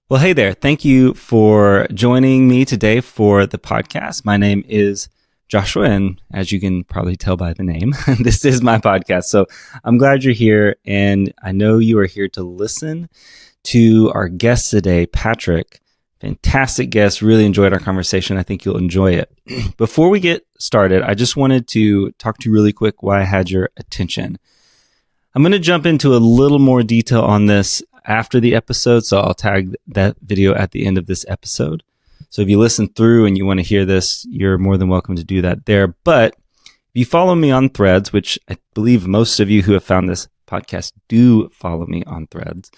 Well, hey there. Thank you for joining me today for the podcast. My name is Joshua, and as you can probably tell by the name, this is my podcast. So I'm glad you're here, and I know you are here to listen to our guest today, Patrick. Fantastic guest. Really enjoyed our conversation. I think you'll enjoy it. Before we get started, I just wanted to talk to you really quick why I had your attention. I'm going to jump into a little more detail on this after the episode, so I'll tag that video at the end of this episode. So if you listen through and you want to hear this, you're more than welcome to do that there. But if you follow me on Threads, which I believe most of you who have found this podcast do follow me on Threads,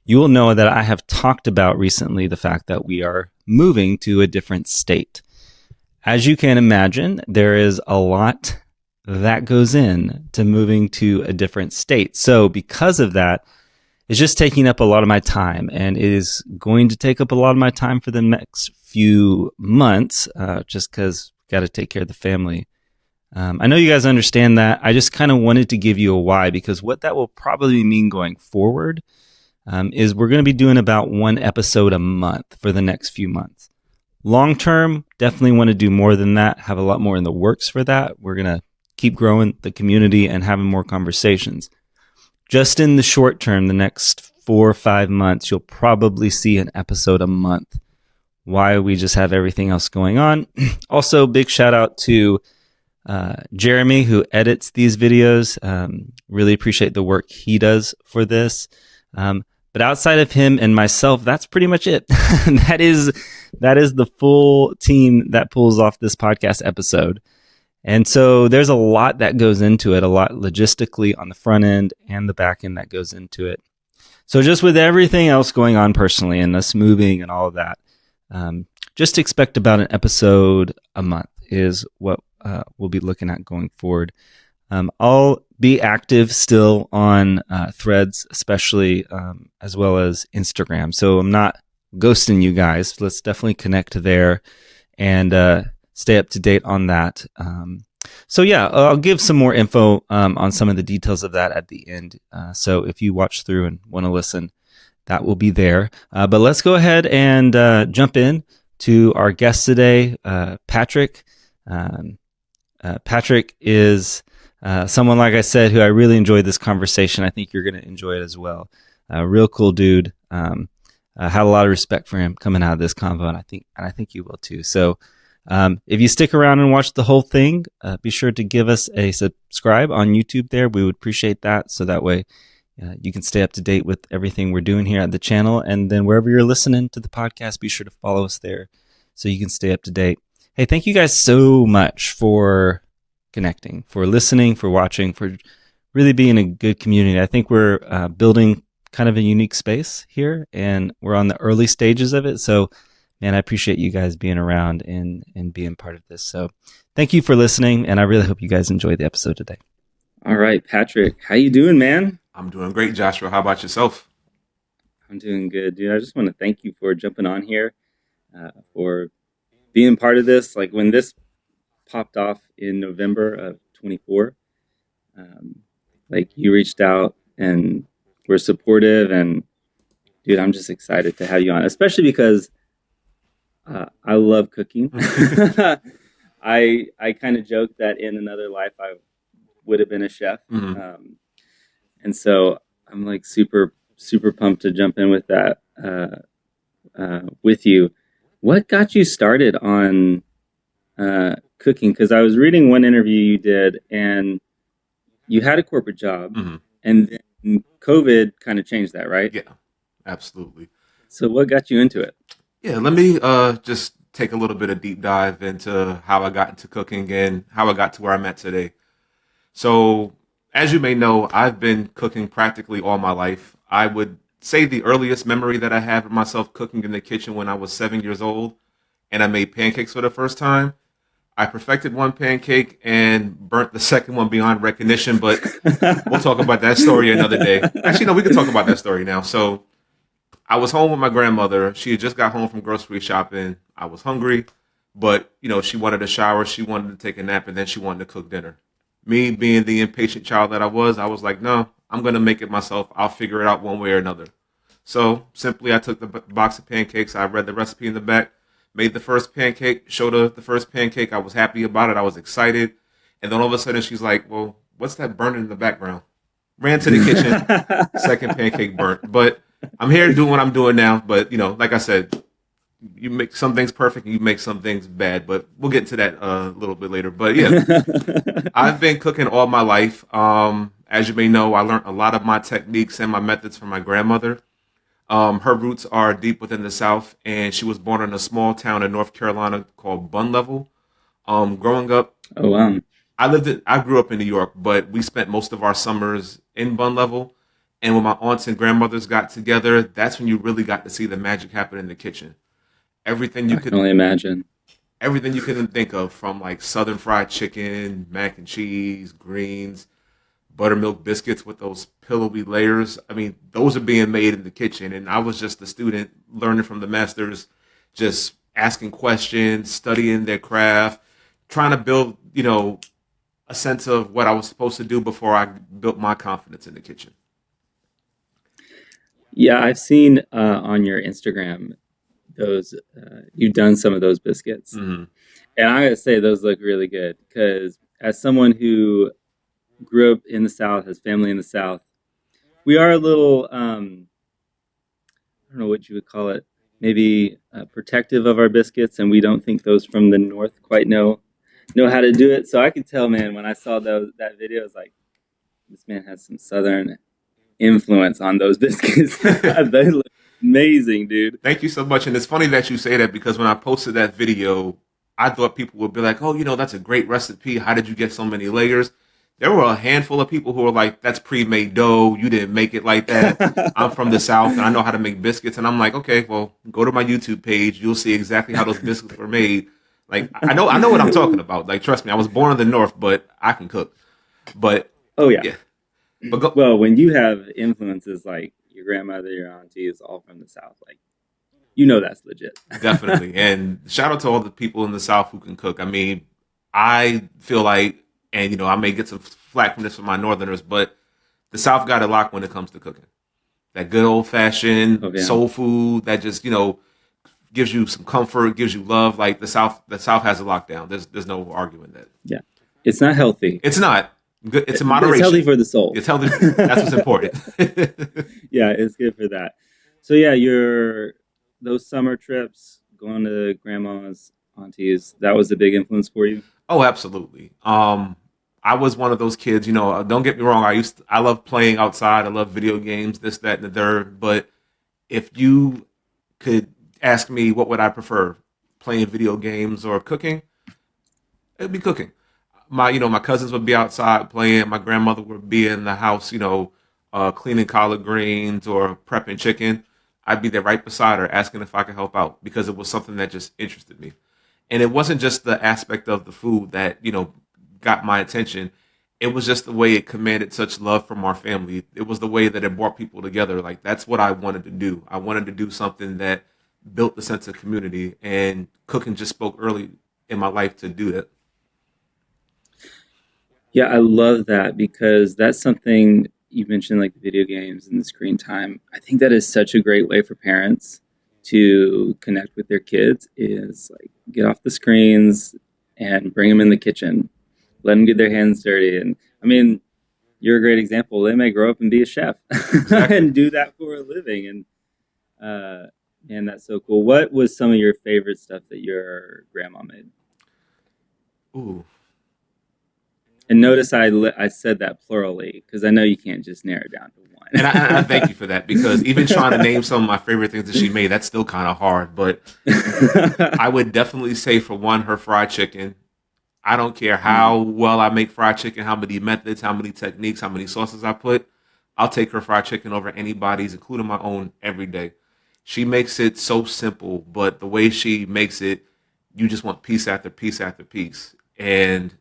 you will know that I have talked about recently the fact that we are moving to a different state. As you can imagine, there is a lot that goes in to moving to a different state. So because of that, it's just taking up a lot of my time, and it is going to take up a lot of my time for the next few months, just because got to take care of the family. I know you guys understand that. I just kind of wanted to give you a why, because what that will probably mean going forward is we're going to be doing about one episode a month for the next few months. Long term, definitely want to do more than that, have a lot more in the works for that. We're going to keep growing the community and having more conversations. Just in the short term, the next 4 or 5 months, you'll probably see an episode a month. Why? We just have everything else going on. Also, big shout out to Jeremy, who edits these videos. Really appreciate the work he does for this. But outside of him and myself, that's pretty much it. That is the full team that pulls off this podcast episode. And so there's a lot that goes into it, a lot logistically on the front end and the back end that goes into it. So just with everything else going on personally and us moving and all of that, just expect about an episode a month is what we'll be looking at going forward. I'll be active still on Threads, especially as well as Instagram. So I'm not ghosting you guys. Let's definitely connect there and stay up to date on that. So yeah, I'll give some more info on some of the details of that at the end. So if you watch through and want to listen, that will be there. But let's go ahead and jump in to our guest today, Patrick. Patrick is someone, like I said, who I really enjoyed this conversation. I think you're going to enjoy it as well. Real cool dude. Had a lot of respect for him coming out of this convo, and I think you will too. So if you stick around and watch the whole thing, be sure to give us a subscribe on YouTube there. We would appreciate that. So that way you can stay up to date with everything we're doing here at the channel. And then wherever you're listening to the podcast, be sure to follow us there so you can stay up to date. Hey, thank you guys so much for connecting, for listening, for watching, for really being a good community. I think we're building kind of a unique space here, and we're on the early stages of it. So man, I appreciate you guys being around and being part of this. So thank you for listening, and I really hope you guys enjoy the episode today. All right, Patrick, how you doing, man? I'm doing great, Joshua. How about yourself? I'm doing good, dude. I just want to thank you for jumping on here, for being part of this. Like when this popped off in November of 24, like you reached out and were supportive, and dude, I'm just excited to have you on, especially because I love cooking. I kind of joke that in another life I would have been a chef, and so I'm like super pumped to jump in with that with you. What got you started on cooking? Because I was reading one interview you did, and you had a corporate job, and then COVID kind of changed that, right? Yeah, absolutely. So what got you into it? Yeah, let me just take a little bit of deep dive into how I got into cooking and how I got to where I'm at today. So, as you may know, I've been cooking practically all my life. I would say the earliest memory that I have of myself cooking in the kitchen when I was 7 years old, and I made pancakes for the first time. I perfected one pancake and burnt the second one beyond recognition, but we'll talk about that story another day. Actually, no, we can talk about that story now. So I was home with my grandmother. She had just got home from grocery shopping. I was hungry, but, she wanted a shower. She wanted to take a nap, and then she wanted to cook dinner. Me being the impatient child that I was like, no, I'm going to make it myself. I'll figure it out one way or another. So simply, I took the box of pancakes. I read the recipe in the back, made the first pancake, showed her the first pancake. I was happy about it. I was excited. And then all of a sudden, she's like, "Well, what's that burning in the background?" Ran to the kitchen. Second pancake burnt. But I'm here doing what I'm doing now. But like I said, you make some things perfect and you make some things bad. But we'll get into that a little bit later. But yeah, I've been cooking all my life. As you may know, I learned a lot of my techniques and my methods from my grandmother. Her roots are deep within the South, and she was born in a small town in North Carolina called Bun Level. Growing up, Oh wow. I grew up in New York, but we spent most of our summers in Bun Level. And when my aunts and grandmothers got together, that's when you really got to see the magic happen in the kitchen. Everything you I can could, only imagine. everything you can think of, from like Southern fried chicken, mac and cheese, greens, buttermilk biscuits with those pillowy layers. I mean, those are being made in the kitchen, and I was just a student learning from the masters, just asking questions, studying their craft, trying to build, a sense of what I was supposed to do before I built my confidence in the kitchen. Yeah, I've seen on your Instagram those you've done some of those biscuits, Hmm. and I gotta say those look really good because as someone who grew up in the South, has family in the South, we are a little I don't know what you would call it, maybe protective of our biscuits, and we don't think those from the North quite know how to do it. So I could tell, man, when I saw that video, I was like, this man has some Southern influence on those biscuits. They look amazing, dude. Thank you so much. And it's funny that you say that because when I posted that video, I thought people would be like, oh, that's a great recipe. How did you get so many layers? There were a handful of people who were like, that's pre made dough. You didn't make it like that. I'm from the South and I know how to make biscuits. And I'm like, okay, well, go to my YouTube page. You'll see exactly how those biscuits were made. Like, I know what I'm talking about. Like, trust me, I was born in the North, but I can cook. But Oh yeah. yeah, but go, Well, when you have influences like your grandmother, your aunties, all from the South, like that's legit. definitely. And shout out to all the people in the South who can cook. I mean, I feel like, and I may get some flack from this from my Northerners, but the South got it locked when it comes to cooking. That good old fashioned Oh yeah. soul food that just gives you some comfort, gives you love. Like the South has it locked down. There's no arguing that. Yeah. It's not healthy. It's not good. It's in But it's healthy moderation. for the soul. It's healthy. That's what's important. Yeah, it's good for that. So yeah, your those summer trips, going to grandma's, aunties, that was a big influence for you. Oh, absolutely. I was one of those kids. Don't get me wrong. I love playing outside. I love video games, this, that, and the third. But if you could ask me what would I prefer, playing video games or cooking, it'd be cooking. My cousins would be outside playing. My grandmother would be in the house, cleaning collard greens or prepping chicken. I'd be there right beside her, asking if I could help out because it was something that just interested me. And it wasn't just the aspect of the food that got my attention. It was just the way it commanded such love from our family. It was the way that it brought people together. Like that's what I wanted to do. I wanted to do something that built the sense of community, and cooking just spoke early in my life to do that. Yeah, I love that because that's something you mentioned, like the video games and the screen time. I think that is such a great way for parents to connect with their kids is like get off the screens and bring them in the kitchen, let them get their hands dirty. And I mean, you're a great example. They may grow up and be a chef Exactly. and do that for a living. And man, that's so cool. What was some of your favorite stuff that your grandma made? Ooh. And notice I said that plurally because I know you can't just narrow it down to And I thank you for that because even trying to name some of my favorite things that she made, that's still kind of hard. But one. I would definitely say, for one, her fried chicken. I don't care Mm, how well I make fried chicken, how many methods, how many techniques, how many sauces I put. I'll take her fried chicken over anybody's, including my own, every day. She makes it so simple, but the way she makes it, you just want piece after piece after piece. And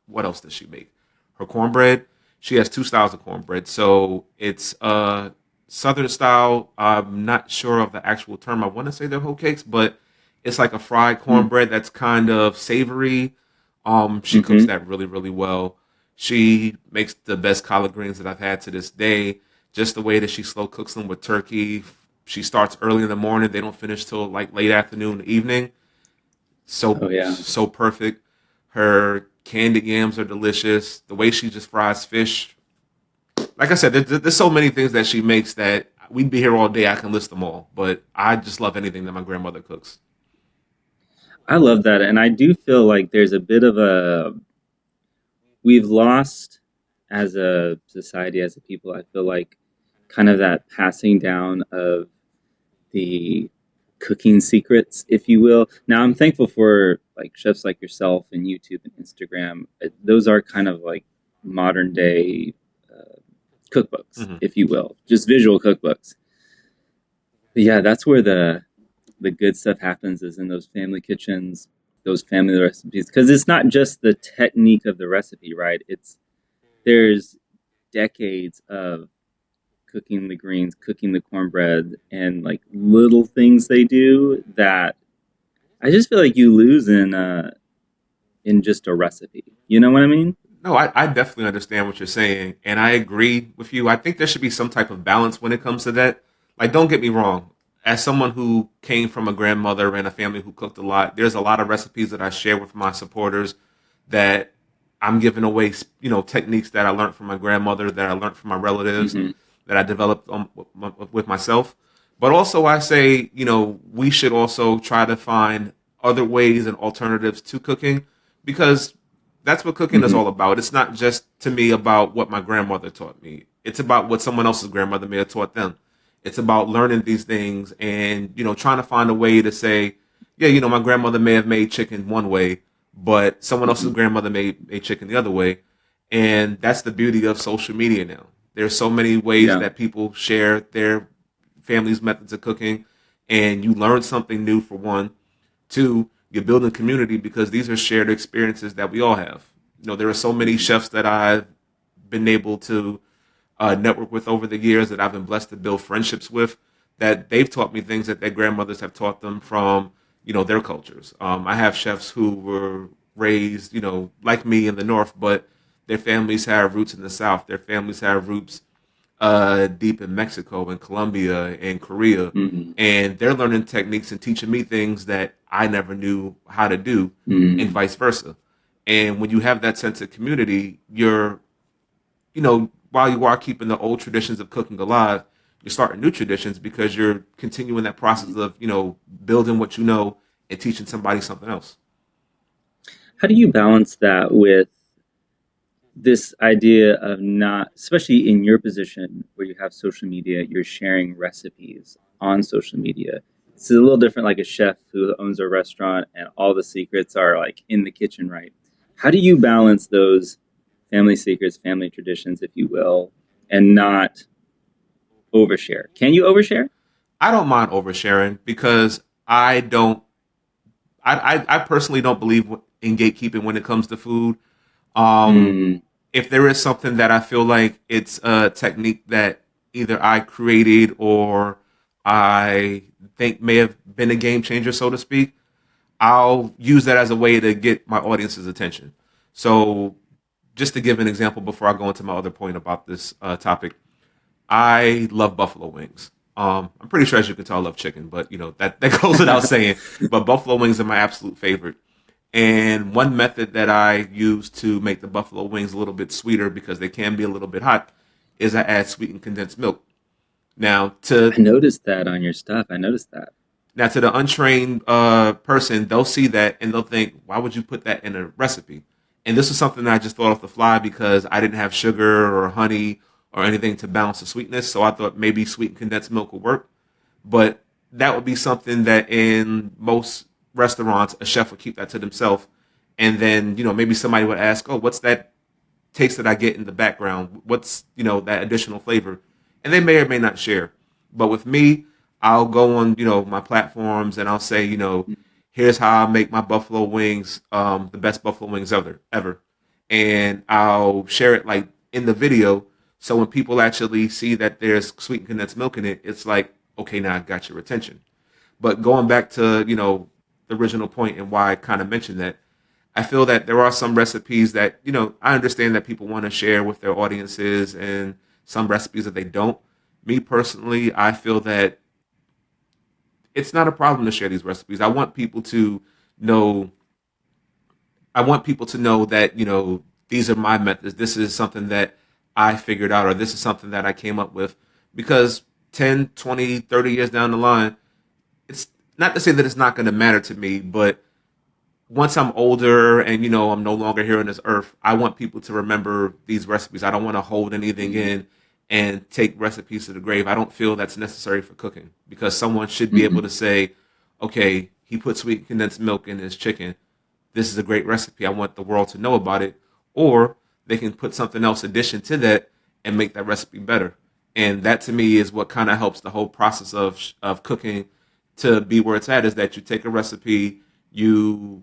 what else does she make? Her cornbread. She has two styles of cornbread. So it's southern style. I'm not sure of the actual term. I want to say they're hoe cakes, but it's like a fried mm, cornbread that's kind of savory. She cooks mhm. that really, really well. She makes the best collard greens that I've had to this day. Just the way that she slow cooks them with turkey. She starts early in the morning. They don't finish till like late afternoon, evening. So Oh yeah. so perfect. Her candied yams are delicious. The way she just fries fish, like I said, there's so many things that she makes that we'd be here all day. I can list them all, but I just love anything that my grandmother cooks. I love that. And I do feel like there's a bit of we've lost as a society, as a people, I feel like kind of that passing down of the cooking secrets, if you will. Now, I'm thankful for like chefs like yourself and YouTube and Instagram. Those are kind of like modern day cookbooks, Hmm. if you will, just visual cookbooks. But yeah, that's where the good stuff happens is in those family kitchens, those family recipes, because it's not just the technique of the recipe, right? It's there's decades of cooking the greens, cooking the cornbread, and like little things they do that I just feel like you lose in just a recipe. You know what I mean? No, I definitely understand what you're saying, and I agree with you. I think there should be some type of balance when it comes to that. Like, don't get me wrong. As someone who came from a grandmother and a family who cooked a lot, there's a lot of recipes that I share with my supporters that I'm giving away, techniques that I learned from my grandmother, that I learned from my relatives, Mm-hmm. that I developed with myself. But also, I say, we should also try to find other ways and alternatives to cooking because that's what cooking is Mm-hmm. all about. It's not just to me about what my grandmother taught me. It's about what someone else's grandmother may have taught them. It's about learning these things and trying to find a way to say, yeah, my grandmother may have made chicken one way, but someone else's Mm-hmm. grandmother made chicken the other way. And that's the beauty of social media now. There's so many ways Yeah. that people share their family's methods of cooking, and you learn something new for one. Two, you're building community because these are shared experiences that we all have. There are so many Mm-hmm. chefs that I've been able to network with over the years that I've been blessed to build friendships with that they've taught me things that their grandmothers have taught them from, their cultures. I have chefs who were raised, like me in the North, but their families have roots in the South. Their families have roots deep in Mexico and Colombia and Korea, Mm-hmm. and they're learning techniques and teaching me things that I never knew how to do, and Mm-hmm. vice versa. And when you have that sense of community, while you are keeping the old traditions of cooking alive, you're starting new traditions because you're continuing that process of building what you know and teaching somebody something else. How do you balance that with this idea of not, especially in your position where you have social media, you're sharing recipes on social media. It's a little different like a chef who owns a restaurant and all the secrets are like in the kitchen, right? How do you balance those family secrets, family traditions, if you will, and not overshare? Can you overshare? I don't mind oversharing because I don't. I personally don't believe in gatekeeping when it comes to food. Um, Mm, if there is something that I feel like it's a technique that either I created or I think may have been a game changer, so to speak, I'll use that as a way to get my audience's attention. So, just to give an example before I go into my other point about this topic, I love buffalo wings. I'm pretty sure, as you can tell, I love chicken, but that goes without saying. But buffalo wings are my absolute favorite. And one method that I use to make the buffalo wings a little bit sweeter because they can be a little bit hot is I add sweetened condensed milk. Now I noticed that on your stuff. I noticed that. to the untrained person, they'll see that and they'll think, why would you put that in a recipe? And this is something that I just thought off the fly because I didn't have sugar or honey or anything to balance the sweetness. So I thought maybe sweetened condensed milk would work. But that would be something that in most restaurants, a chef would keep that to themselves. And then, maybe somebody would ask, oh, what's that taste that I get in the background? What's, that additional flavor? And they may or may not share. But with me, I'll go on, my platforms and I'll say, here's how I make my buffalo wings, the best buffalo wings ever. And I'll share it like in the video. So when people actually see that there's sweet and condensed milk in it, it's like, okay, now I got your attention. But going back to, the original point and why I kind of mentioned that, I feel that there are some recipes that, I understand that people want to share with their audiences and some recipes that they don't. Me personally, I feel that it's not a problem to share these recipes. Know I want people to know that, these are my methods. This is something that I figured out, or this is something that I came up with. Because 10, 20, 30 years down the line, it's not to say that it's not going to matter to me, but once I'm older and, I'm no longer here on this earth, I want people to remember these recipes. I don't want to hold anything in and take recipes to the grave. I don't feel that's necessary for cooking, because someone should be able Mhm. to say, okay, he put sweet condensed milk in his chicken. This is a great recipe. I want the world to know about it. Or they can put something else addition to that and make that recipe better. And that to me is what kind of helps the whole process of cooking to be where it's at, is that you take a recipe, you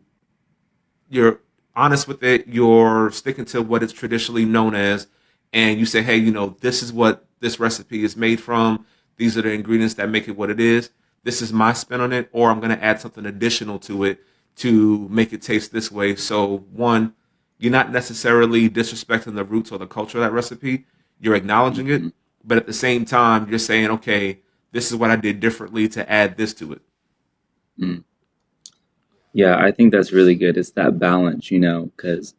you're honest with it, you're sticking to what it's traditionally known as, and you say, hey, this is what this recipe is made from. These are the ingredients that make it what it is. This is my spin on it, or I'm going to add something additional to it to make it taste this way. So, one, you're not necessarily disrespecting the roots or the culture of that recipe. You're acknowledging it, Mhm. but at the same time, you're saying, okay, this is what I did differently to add this to it. Mm. Yeah, I think that's really good. It's that balance, because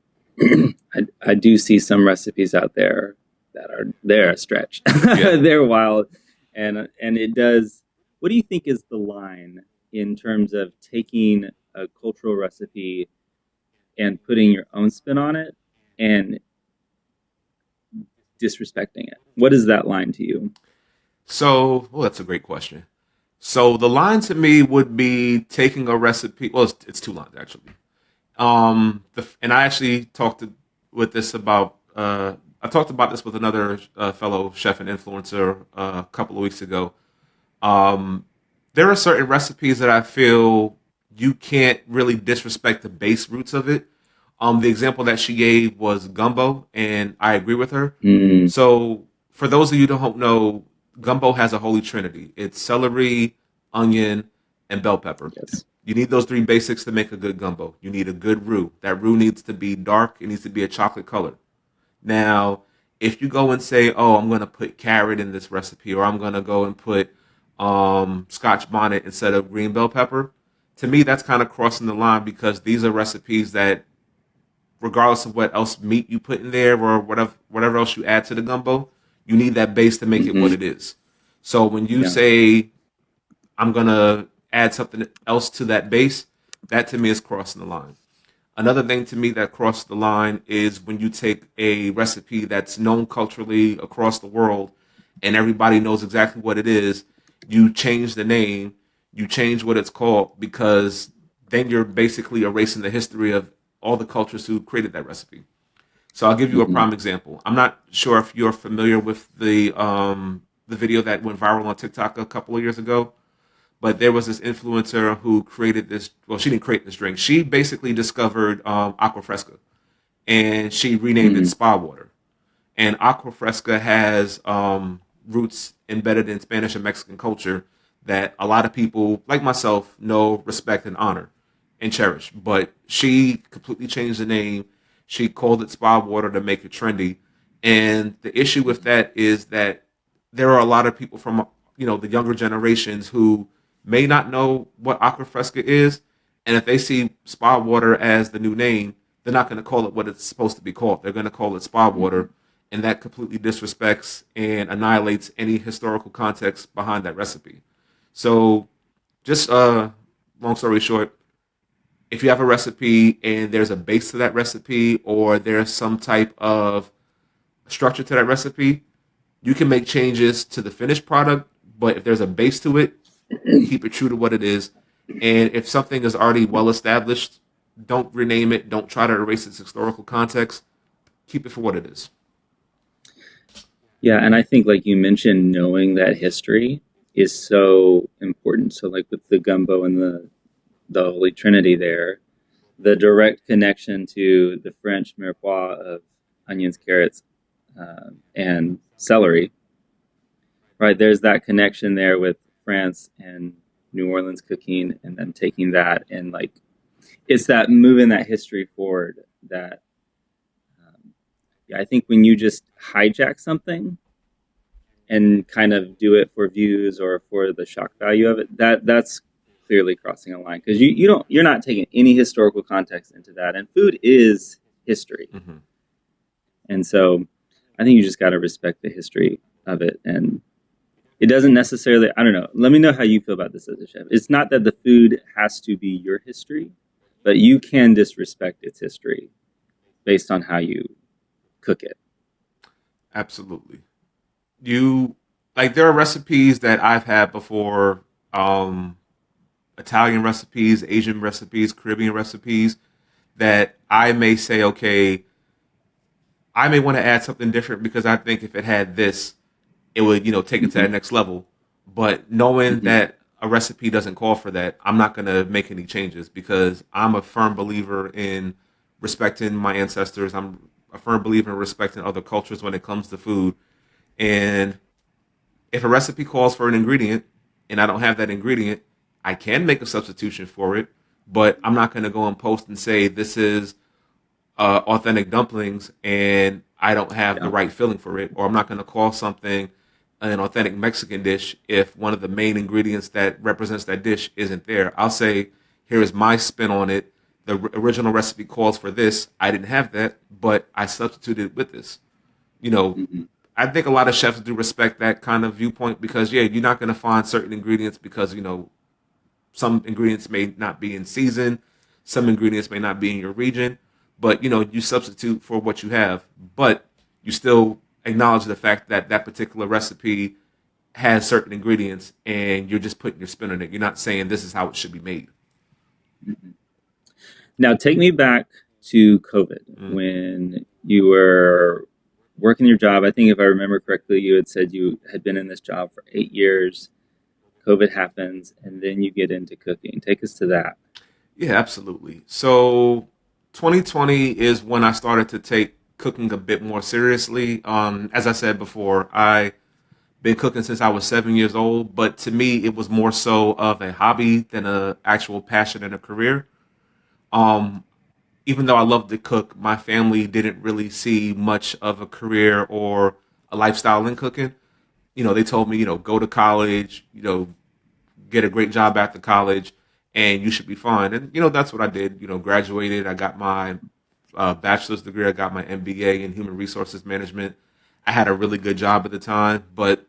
I do see some recipes out there that they're a stretch. Yeah. They're wild. And it does. What do you think is the line in terms of taking a cultural recipe and putting your own spin on it and disrespecting it? What is that line to you? So, well, that's a great question. So the line to me would be taking a recipe. Well, it's two lines actually. And I actually with this about. I talked about this with another fellow chef and influencer a couple of weeks ago. Um, there are certain recipes that I feel you can't really disrespect the base roots of it. The example that she gave was gumbo, and I agree with her. Mm, So, for those of you who don't know, gumbo has a holy trinity. It's celery, onion, and bell pepper. yes. You need those three basics to make a good gumbo. You need a good roux. That roux needs to be dark. It needs to be a chocolate color. Now, if you go and say, "Oh, I'm going to put carrot in this recipe," or "I'm going to go and put Scotch bonnet instead of green bell pepper," to me that's kind of crossing the line, because these are recipes that, regardless of what else meat you put in there or whatever else you add to the gumbo, you need that base to make it what Hmm. it is. So when you Yeah. say, I'm gonna add something else to that base, that to me is crossing the line. Another thing to me that crosses the line is when you take a recipe that's known culturally across the world and everybody knows exactly what it is, you change the name, you change what it's called, because then you're basically erasing the history of all the cultures who created that recipe. So I'll give you a Hmm. prime example. I'm not sure if you're familiar with the video that went viral on TikTok a couple of years ago, but there was this influencer who created this. Well, she didn't create this drink. She basically discovered aqua fresca, and she renamed it Hmm. spa water. And aqua fresca has roots embedded in Spanish and Mexican culture that a lot of people, like myself, know, respect, and honor and cherish. But she completely changed the name. She called it spa water to make it trendy. And the issue with that is that there are a lot of people from the younger generations who may not know what aqua fresca is, and if they see spa water as the new name, they're not going to call it what it's supposed to be called. They're going to call it spa water, and that completely disrespects and annihilates any historical context behind that recipe. So, just long story short, if you have a recipe and there's a base to that recipe, or there's some type of structure to that recipe, you can make changes to the finished product. But if there's a base to it, keep it true to what it is. And if something is already well established, don't rename it. Don't try to erase its historical context. Keep it for what it is. Yeah, and I think like you mentioned, knowing that history is so important. So like with the gumbo and the Holy Trinity there, the direct connection to the French mirepoix of onions, carrots, and celery, right? There's that connection there with France and New Orleans cooking, and then taking that and like it's that moving that history forward that yeah, I think when you just hijack something and kind of do it for views or for the shock value of it, that's clearly crossing a line because you're not taking any historical context into that, and food is history, Hmm. and so I think you just got to respect the history of it, and it doesn't necessarily. I don't know. Let me know how you feel about this as a chef. It's not that the food has to be your history, but you can disrespect its history based on how you cook it. Absolutely. You like there are recipes that I've had before, um, Italian recipes, Asian recipes, Caribbean recipes that I may say, okay, I may want to add something different because I think if it had this, it would, take it to Mm-hmm. that next level. But knowing Mm-hmm. that a recipe doesn't call for that, I'm not going to make any changes because I'm a firm believer in respecting my ancestors. I'm a firm believer in respecting other cultures when it comes to food. And if a recipe calls for an ingredient and I don't have that ingredient, I can make a substitution for it, but I'm not going to go and post and say this is authentic dumplings and I don't have the Yeah. right filling for it, or I'm not going to call something an authentic Mexican dish if one of the main ingredients that represents that dish isn't there. I'll say, here is my spin on it. The original recipe calls for this. I didn't have that, but I substituted with this. You know, Mm-hmm. I think a lot of chefs do respect that kind of viewpoint because, yeah, you're not going to find certain ingredients because, some ingredients may not be in season, some ingredients may not be in your region, but you substitute for what you have, but you still acknowledge the fact that that particular recipe has certain ingredients and you're just putting your spin on it. You're not saying this is how it should be made. Mm-hmm. Now, take me back to COVID Mm. when you were working your job. I think if I remember correctly, you had said you had been in this job for 8 years. COVID happens, and then you get into cooking. Take us to that. Yeah, absolutely. So 2020 is when I started to take cooking a bit more seriously. As I said before, I been cooking since I was 7 years old, but to me, it was more so of a hobby than a actual passion and a career. Um, Even though I loved to cook, my family didn't really see much of a career or a lifestyle in cooking. They told me, go to college, get a great job after college, and you should be fine. And that's what I did. Graduated. I got my bachelor's degree. I got my MBA in human resources management. I had a really good job at the time, but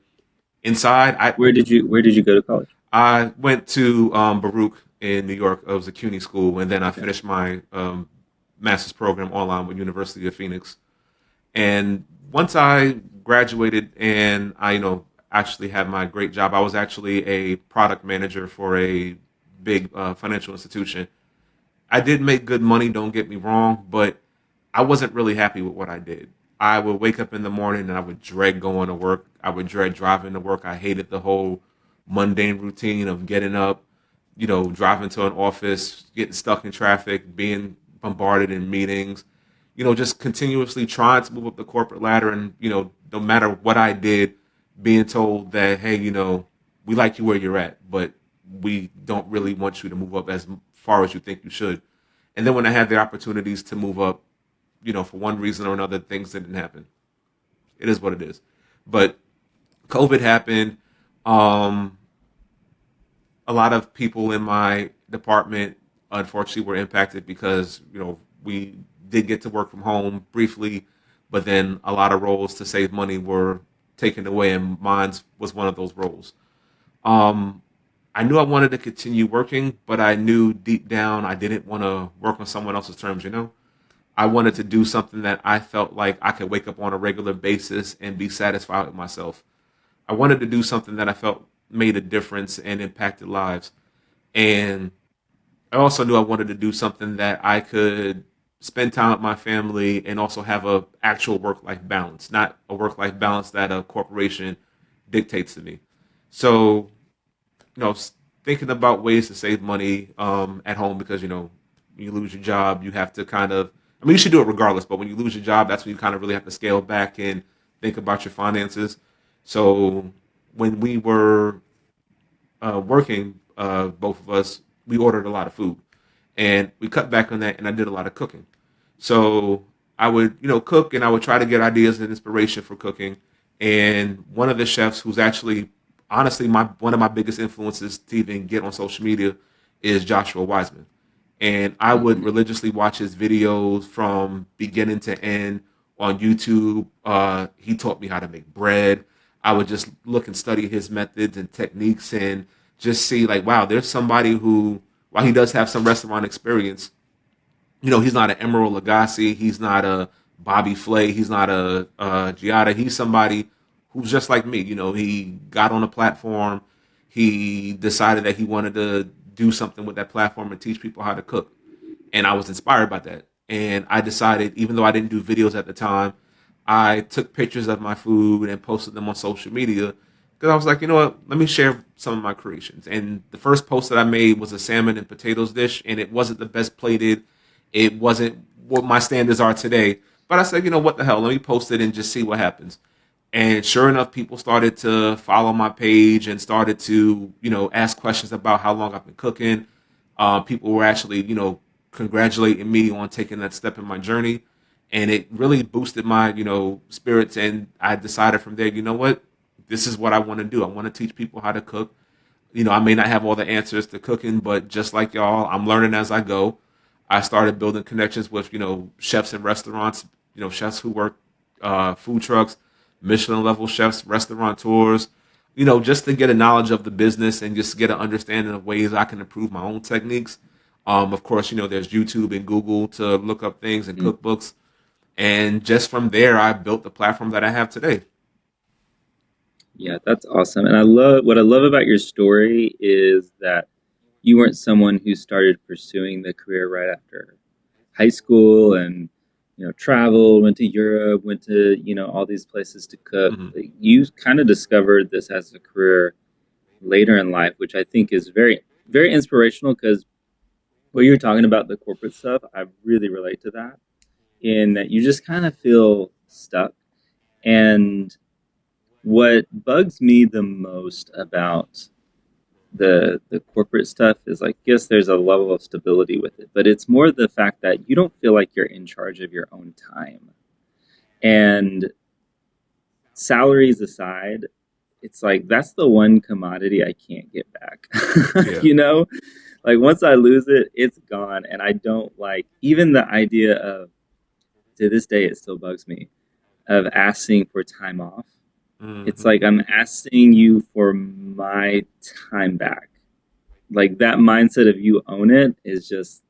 inside, I Where did you go to college? I went to Baruch in New York. It was a CUNY school, and then I Okay. finished my master's program online with University of Phoenix. And once I graduated and I, actually had my great job, I was actually a product manager for a big financial institution. I did make good money, don't get me wrong, but I wasn't really happy with what I did. I would wake up in the morning and I would dread going to work. I would dread driving to work. I hated the whole mundane routine of getting up, driving to an office, getting stuck in traffic, being bombarded in meetings, just continuously trying to move up the corporate ladder. And, no matter what I did, being told that, hey, we like you where you're at, but we don't really want you to move up as far as you think you should. And then when I had the opportunities to move up, for one reason or another, things didn't happen. It is what it is. But COVID happened. Um, a lot of people in my department, unfortunately, were impacted because we did get to work from home briefly, but then a lot of roles to save money were taken away, and mine was one of those roles. Um, I knew I wanted to continue working, but I knew deep down I didn't want to work on someone else's terms. I wanted to do something that I felt like I could wake up on a regular basis and be satisfied with myself. I wanted to do something that I felt made a difference and impacted lives. And I also knew I wanted to do something that I could spend time with my family and also have a actual work life balance, not a work life balance that a corporation dictates to me. So, thinking about ways to save money at home because when you lose your job, you have to kind of. I mean, you should do it regardless, but when you lose your job, that's when you kind of really have to scale back and think about your finances. So when we were working, both of us, we ordered a lot of food, and we cut back on that. And I did a lot of cooking. So I would, cook, and I would try to get ideas and inspiration for cooking. And one of the chefs, who's actually honestly, my one of my biggest influences to even get on social media is Joshua Wiseman. And I would Mhm. religiously watch his videos from beginning to end on YouTube. He taught me how to make bread. I would just look and study his methods and techniques and just see like, wow, there's somebody who, while he does have some restaurant experience, he's not an Emerald Lagasse, he's not a Bobby Flay, he's not a Giada. He's somebody who's just like me. He got on a platform, he decided that he wanted to do something with that platform and teach people how to cook, and I was inspired by that. And I decided, even though I didn't do videos at the time, I took pictures of my food and posted them on social media because I was like, you know what, let me share some of my creations. And the first post that I made was a salmon and potatoes dish, and it wasn't the best plated. It wasn't what my standards are today. But I said, what the hell? Let me post it and just see what happens. And sure enough, people started to follow my page and started to, ask questions about how long I've been cooking. People were actually, congratulating me on taking that step in my journey. And it really boosted my, spirits. And I decided from there, you know what? This is what I want to do. I want to teach people how to cook. I may not have all the answers to cooking, but just like y'all, I'm learning as I go. I started building connections with, chefs in restaurants, chefs who work food trucks, Michelin level chefs, restaurateurs, just to get a knowledge of the business and just get an understanding of ways I can improve my own techniques. Of course, there's YouTube and Google to look up things and Mhm. cookbooks. And just from there, I built the platform that I have today. Yeah, that's awesome. And what I love about your story is that you weren't someone who started pursuing the career right after high school and traveled, went to Europe, went to all these places to cook. Hmm. You kind of discovered this as a career later in life, which I think is very very inspirational because what you're talking about, the corporate stuff, I really relate to that in that you just kind of feel stuck. And what bugs me the most about the corporate stuff is like, yes, there's a level of stability with it, but it's more the fact that you don't feel like you're in charge of your own time. And salaries aside, it's like that's the one commodity I can't get back. Yeah. you know, like once I lose it, it's gone, and I don't like even the idea of, to this day it still bugs me, of asking for time off. It's Hmm. like I'm asking you for my time back. Like that mindset of you own it is just,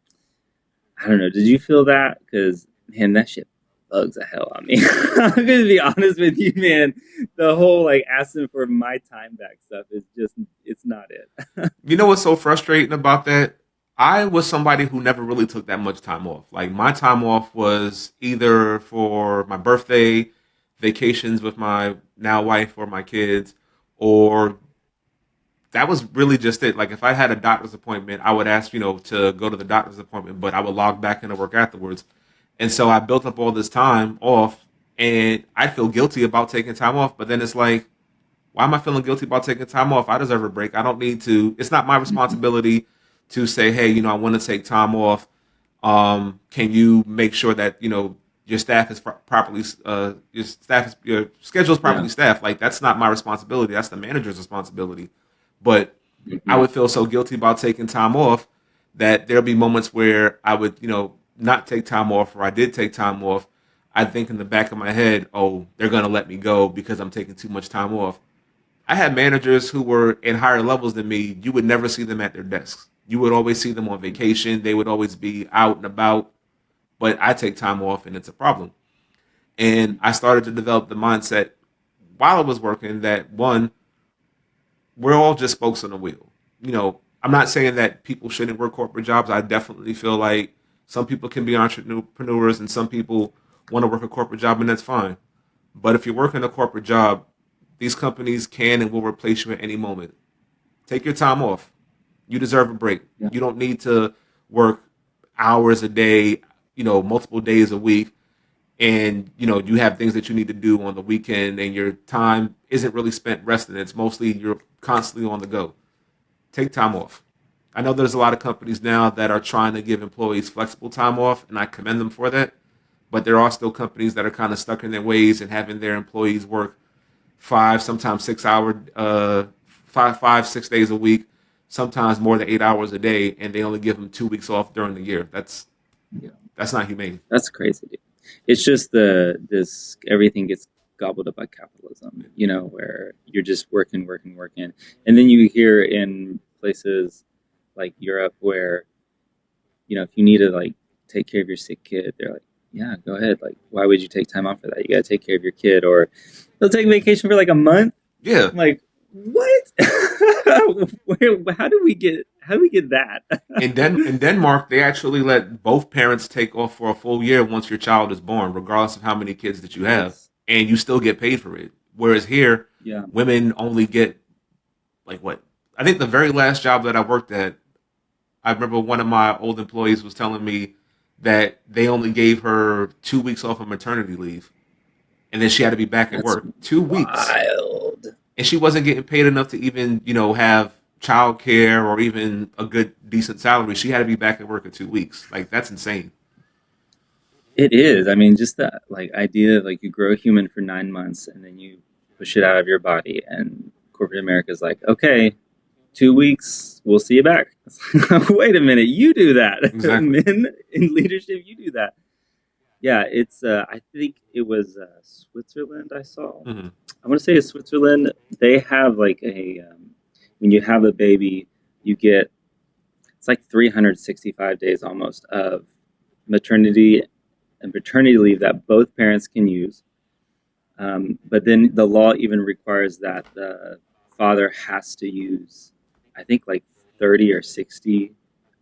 I don't know. Did you feel that? Because man, that shit bugs the hell out of me. I'm gonna be honest with you, man. The whole like asking for my time back stuff is just, it's not it. You know what's so frustrating about that? I was somebody who never really took that much time off. Like my time off was either for my birthday, vacations with my now wife or my kids, or that was really just it. Like if I had a doctor's appointment, I would ask, to go to the doctor's appointment, but I would log back into work afterwards. And so I built up all this time off and I feel guilty about taking time off, but then it's like, why am I feeling guilty about taking time off? I deserve a break. I don't need to. It's not my responsibility to say, hey, I want to take time off. Can you make sure that your staff is properly, your schedule is Yeah. properly staffed? Like that's not my responsibility. That's the manager's responsibility. But I Hmm. would feel so guilty about taking time off that there'll be moments where I would, not take time off, or I did take time off. I think in the back of my head, oh, they're gonna let me go because I'm taking too much time off. I had managers who were in higher levels than me. You would never see them at their desks. You would always see them on vacation. They would always be out and about. But I take time off and it's a problem. And I started to develop the mindset while I was working that one, we're all just spokes on the wheel. I'm not saying that people shouldn't work corporate jobs. I definitely feel like some people can be entrepreneurs and some people want to work a corporate job, and that's fine. But if you're working a corporate job, these companies can and will replace you at any moment. Take your time off. You deserve a break. Yeah. You don't need to work hours a day, multiple days a week, and you have things that you need to do on the weekend, and your time isn't really spent resting. It's mostly you're constantly on the go. Take time off. I know there's a lot of companies now that are trying to give employees flexible time off, and I commend them for that. But there are still companies that are kind of stuck in their ways and having their employees work 5, sometimes 6 hour five, 6 days a week, sometimes more than 8 hours a day, and they only give them 2 weeks off during the year. Yeah, That's not humane. that's crazy, dude. It's just this everything gets gobbled up by capitalism, where you're just working, working, working. And then you hear in places like Europe where, if you need to like take care of your sick kid, they're like, yeah, go ahead. Like, why would you take time off for that? You got to take care of your kid, or they'll take vacation for like a month. Yeah. I'm like, what? How do we get that? In Denmark, they actually let both parents take off for a full year once your child is born, regardless of how many kids that you have, Yes. and you still get paid for it. Whereas here, Yeah. women only get like what? I think the very last job that I worked at, I remember one of my old employees was telling me that they only gave her 2 weeks off of maternity leave, and then she had to be back at That's work 2 weeks, wild. and she wasn't getting paid enough to even have childcare or even a good decent salary. She had to be back at work in 2 weeks. Like, that's insane. It is. I mean, just that like idea of like you grow a human for 9 months and then you push it out of your body, and corporate America is like, okay, 2 weeks, we'll see you back. Wait a minute, you do that. Exactly. Men in leadership, you do that. Yeah, it's. I think it was Switzerland. I saw. Hmm. I want to say it's Switzerland. They have like when you have a baby, you get it's like 365 days almost of maternity and paternity leave that both parents can use. But then the law even requires that the father has to use, I think, like 30 or 60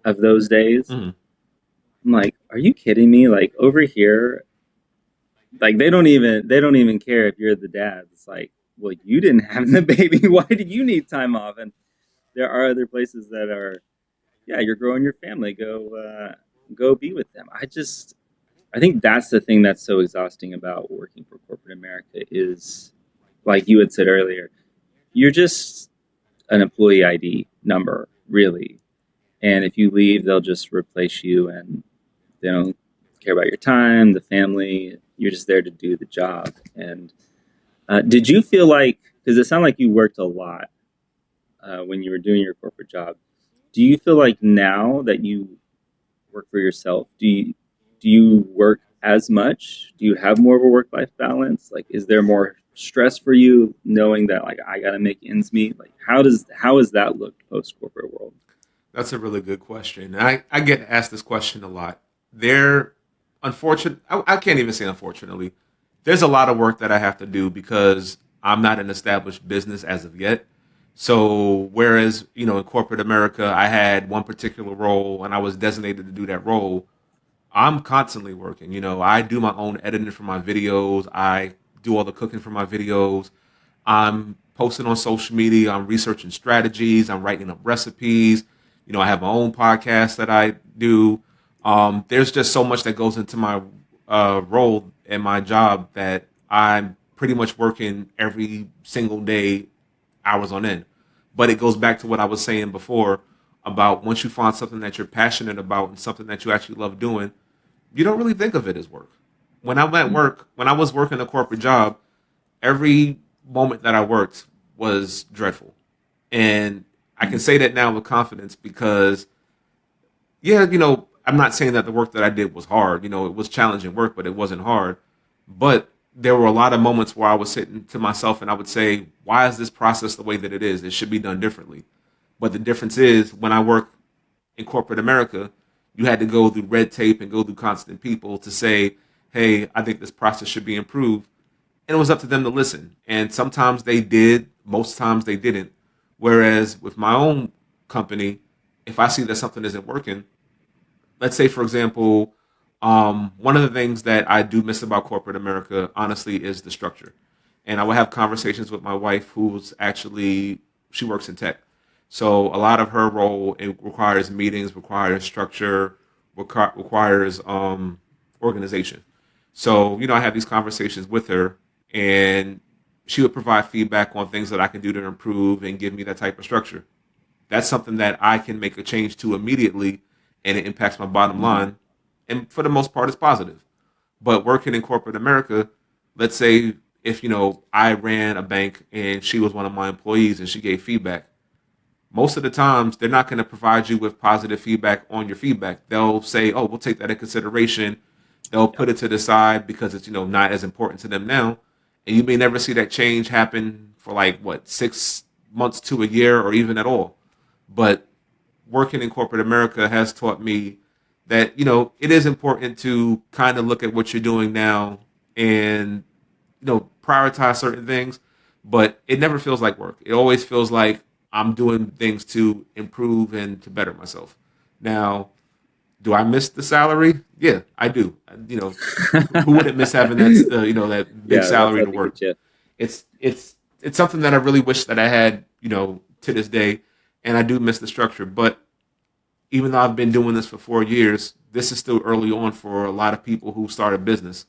of those days. Hmm. I'm like, are you kidding me? Like over here, like they don't even care if you're the dad. It's like, well, you didn't have the baby. Why do you need time off? And there are other places that are, yeah, you're growing your family. Go be with them. I think that's the thing that's so exhausting about working for corporate America is, like you had said earlier, you're just an employee ID number, really. And if you leave, they'll just replace you, and they don't care about your time, the family. You're just there to do the job. And did you feel like, because it sounded like you worked a lot when you were doing your corporate job, do you feel like now that you work for yourself, do you work as much? Do you have more of a work life balance? Like, is there more stress for you knowing that like I got to make ends meet? Like, how has that looked post corporate world? That's a really good question. I get asked this question a lot. There, I can't even say unfortunately, there's a lot of work that I have to do because I'm not an established business as of yet. So whereas, in corporate America, I had one particular role and I was designated to do that role, I'm constantly working. I do my own editing for my videos. I do all the cooking for my videos. I'm posting on social media. I'm researching strategies. I'm writing up recipes. I have my own podcast that I do. There's just so much that goes into my role and my job that I'm pretty much working every single day, hours on end. But it goes back to what I was saying before about once you find something that you're passionate about and something that you actually love doing, you don't really think of it as work. When I was working a corporate job, every moment that I worked was dreadful. And I can say that now with confidence because, yeah, I'm not saying that the work that I did was hard. It was challenging work, but it wasn't hard. But there were a lot of moments where I was sitting to myself and I would say, why is this process the way that it is? It should be done differently. But the difference is when I work in corporate America, you had to go through red tape and go through constant people to say, hey, I think this process should be improved. And it was up to them to listen. And sometimes they did, most times they didn't. Whereas with my own company, if I see that something isn't working, let's say, for example, one of the things that I do miss about corporate America, honestly, is the structure. And I would have conversations with my wife, who's actually, she works in tech. So a lot of her role, it requires meetings, requires structure, requires organization. So, I have these conversations with her, and she would provide feedback on things that I can do to improve and give me that type of structure. That's something that I can make a change to immediately, and it impacts my bottom line. And for the most part, it's positive. But working in corporate America, let's say if I ran a bank and she was one of my employees and she gave feedback, most of the times they're not going to provide you with positive feedback on your feedback. They'll say, "Oh, we'll take that in consideration." They'll Yeah. put it to the side because it's not as important to them now, and you may never see that change happen for like what 6 months to a year or even at all. But working in corporate America has taught me that it is important to kind of look at what you're doing now and prioritize certain things, but it never feels like work. It always feels like I'm doing things to improve and to better myself. Now, do I miss the salary? Yeah, I do. Who wouldn't miss having that that big Yeah, that's salary I to think work? it's it. It's something that I really wish that I had to this day, and I do miss the structure. But even though I've been doing this for 4 years, this is still early on for a lot of people who start a business.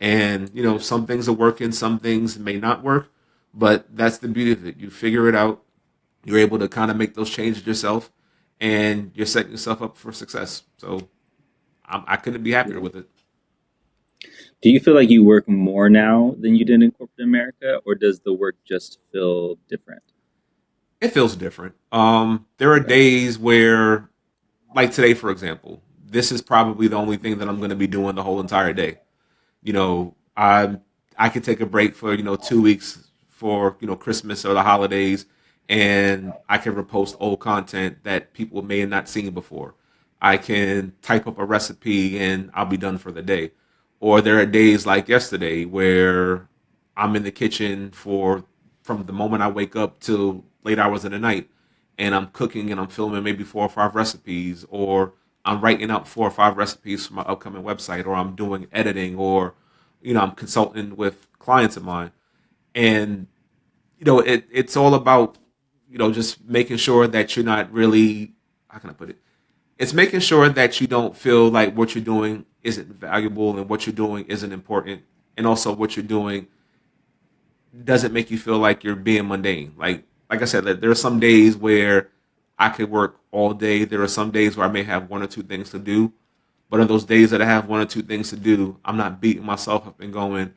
And some things are working, some things may not work, but that's the beauty of it. You figure it out. You're able to kind of make those changes yourself, and you're setting yourself up for success. So I couldn't be happier Yeah. with it. Do you feel like you work more now than you did in corporate America, or does the work just feel different? It feels different. There are Okay. days where, like today, for example, this is probably the only thing that I'm going to be doing the whole entire day. I could take a break for 2 weeks for Christmas or the holidays, and I can repost old content that people may have not seen before. I can type up a recipe and I'll be done for the day. Or there are days like yesterday where I'm in the kitchen for from the moment I wake up till late hours of the night, and I'm cooking and I'm filming maybe 4 or 5 recipes, or I'm writing out 4 or 5 recipes for my upcoming website, or I'm doing editing, or I'm consulting with clients of mine. And it's all about just making sure that you're not really, how can I put it, it's making sure that you don't feel like what you're doing isn't valuable and what you're doing isn't important, and also what you're doing doesn't make you feel like you're being mundane. Like I said, there are some days where I could work all day. There are some days where I may have 1 or 2 things to do. But on those days that I have 1 or 2 things to do, I'm not beating myself up and going,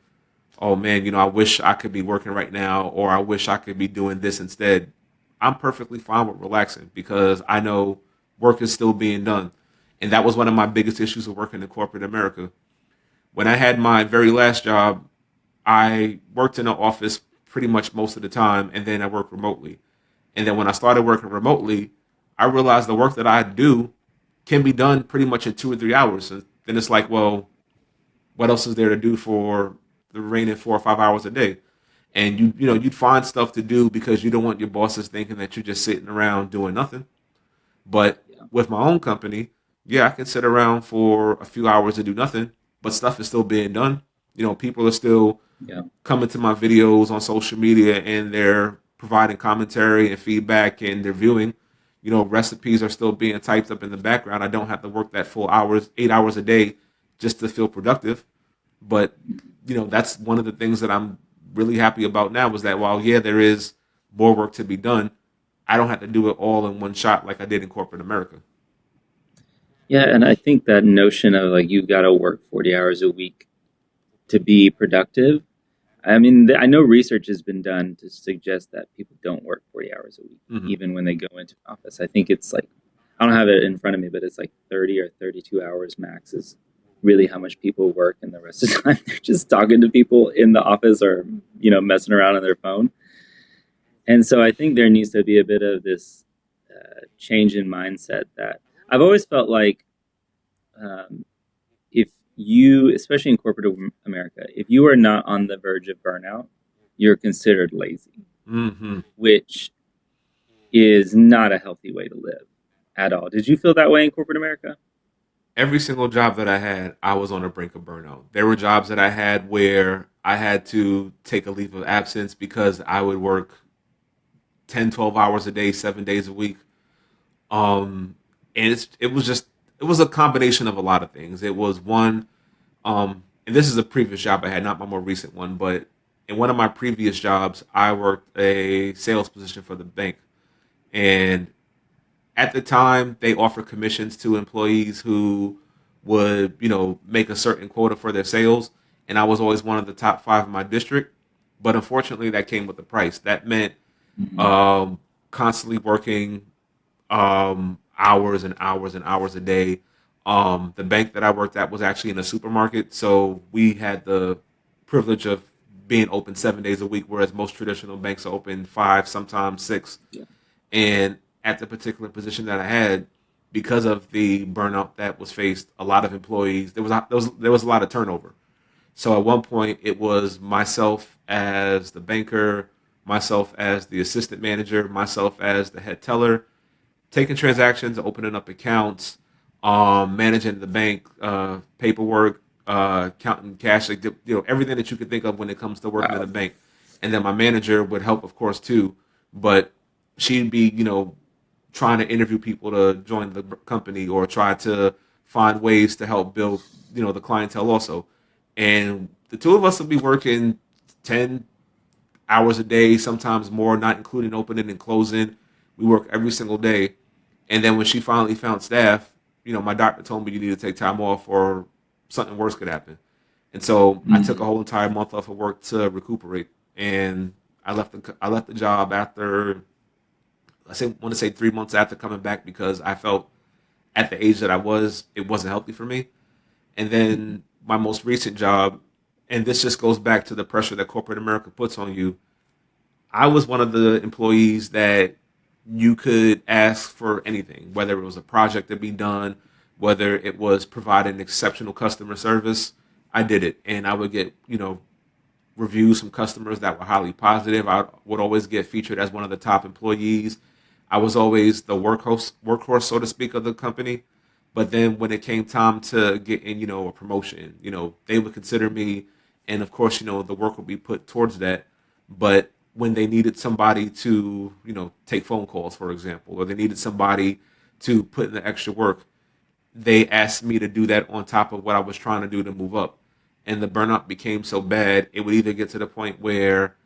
"Oh man, I wish I could be working right now," or "I wish I could be doing this instead." I'm perfectly fine with relaxing because I know work is still being done. And that was one of my biggest issues of working in corporate America. When I had my very last job, I worked in an office pretty much most of the time, and then I worked remotely. And then when I started working remotely, I realized the work that I do can be done pretty much in 2 or 3 hours. And then it's like, well, what else is there to do for the remaining 4 or 5 hours a day? And you'd find stuff to do because you don't want your bosses thinking that you're just sitting around doing nothing. But Yeah. with my own company, yeah, I can sit around for a few hours to do nothing, but stuff is still being done. People are still Yeah. coming to my videos on social media and they're providing commentary and feedback and they're viewing. Recipes are still being typed up in the background. I don't have to work that full hours, 8 hours a day just to feel productive. But, that's one of the things that I'm really happy about now is that while, yeah, there is more work to be done, I don't have to do it all in one shot like I did in corporate America. Yeah, and I think that notion of like you got to work 40 hours a week to be productive. I mean, I know research has been done to suggest that people don't work 40 hours a week, Hmm. even when they go into an office. I think it's like, I don't have it in front of me, but it's like 30 or 32 hours max is really how much people work. And the rest of the time, they're just talking to people in the office or, messing around on their phone. And so I think there needs to be a bit of this change in mindset that I've always felt like um, if you, especially in corporate America, if you are not on the verge of burnout, you're considered lazy, Hmm. which is not a healthy way to live at all. Did you feel that way in corporate America? Every single job that I had, I was on the brink of burnout. There were jobs that I had where I had to take a leave of absence because I would work 10, 12 hours a day, 7 days a week. Um, and it was a combination of a lot of things. It was one, and this is a previous job I had, not my more recent one, but in one of my previous jobs, I worked a sales position for the bank. And at the time, they offered commissions to employees who would, make a certain quota for their sales. And I was always one of the top 5 in my district. But unfortunately, that came with a price. That meant Mhm. um, constantly working hours and hours and hours a day. The bank that I worked at was actually in a supermarket, so we had the privilege of being open 7 days a week, whereas most traditional banks are open five, sometimes six. Yeah. And at the particular position that I had, because of the burnout that was faced, a lot of employees there was a lot of turnover. So at one point, it was myself as the banker, myself as the assistant manager, myself as the head teller, taking transactions, opening up accounts, managing the bank, paperwork, counting cash, like, everything that you could think of when it comes to working in a Wow. bank. And then my manager would help, of course, too, but she'd be, trying to interview people to join the company or try to find ways to help build, the clientele also. And the two of us would be working 10 hours a day, sometimes more, not including opening and closing. We work every single day. And then when she finally found staff, my doctor told me you need to take time off or something worse could happen. And so I took a Mhm. whole entire month off of work to recuperate. And I left the job after want to say 3 months after coming back because I felt at the age that I was, it wasn't healthy for me. And then my most recent job, and this just goes back to the pressure that corporate America puts on you. I was one of the employees that you could ask for anything, whether it was a project to be done, whether it was providing exceptional customer service. I did it, and I would get reviews from customers that were highly positive. I would always get featured as one of the top employees. I was always the workhorse, so to speak, of the company. But then when it came time to get in, a promotion, they would consider me, and of course, the work would be put towards that. But when they needed somebody to, take phone calls, for example, or they needed somebody to put in the extra work, they asked me to do that on top of what I was trying to do to move up. And the burnout became so bad, it would either get to the point where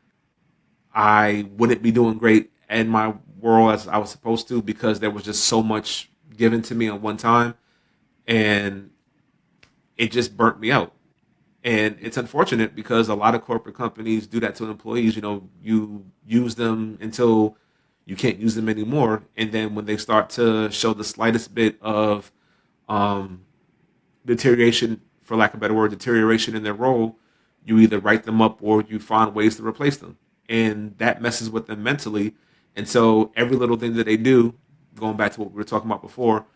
I wouldn't be doing great in my world as I was supposed to because there was just so much given to me at one time, and it just burnt me out. And it's unfortunate because a lot of corporate companies do that to employees. You use them until you can't use them anymore, and then when they start to show the slightest bit of um, deterioration, for lack of a better word, deterioration in their role, you either write them up or you find ways to replace them. And that messes with them mentally. And so every little thing that they do, going back to what we were talking about before,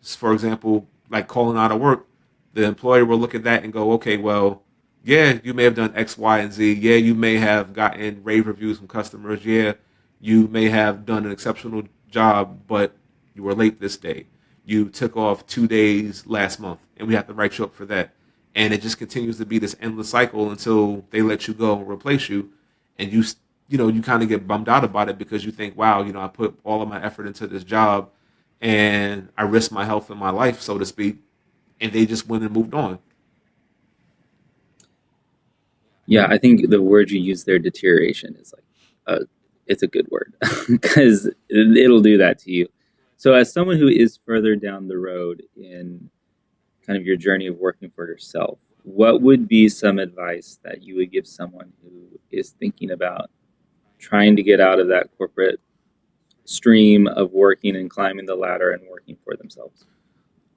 for example, like calling out of work, the employer will look at that and go, okay, well, yeah, you may have done X, Y, and Z. Yeah, you may have gotten rave reviews from customers. Yeah, you may have done an exceptional job, but you were late this day. You took off 2 days last month, and we have to write you up for that. And it just continues to be this endless cycle until they let you go and replace you, and you kind of get bummed out about it because you think, wow, I put all of my effort into this job, and I risked my health and my life, so to speak, and they just went and moved on. Yeah, I think the word you use there, deterioration, is like, it's a good word because it'll do that to you. So, as someone who is further down the road in kind of your journey of working for yourself, what would be some advice that you would give someone who is thinking about trying to get out of that corporate stream of working and climbing the ladder and working for themselves?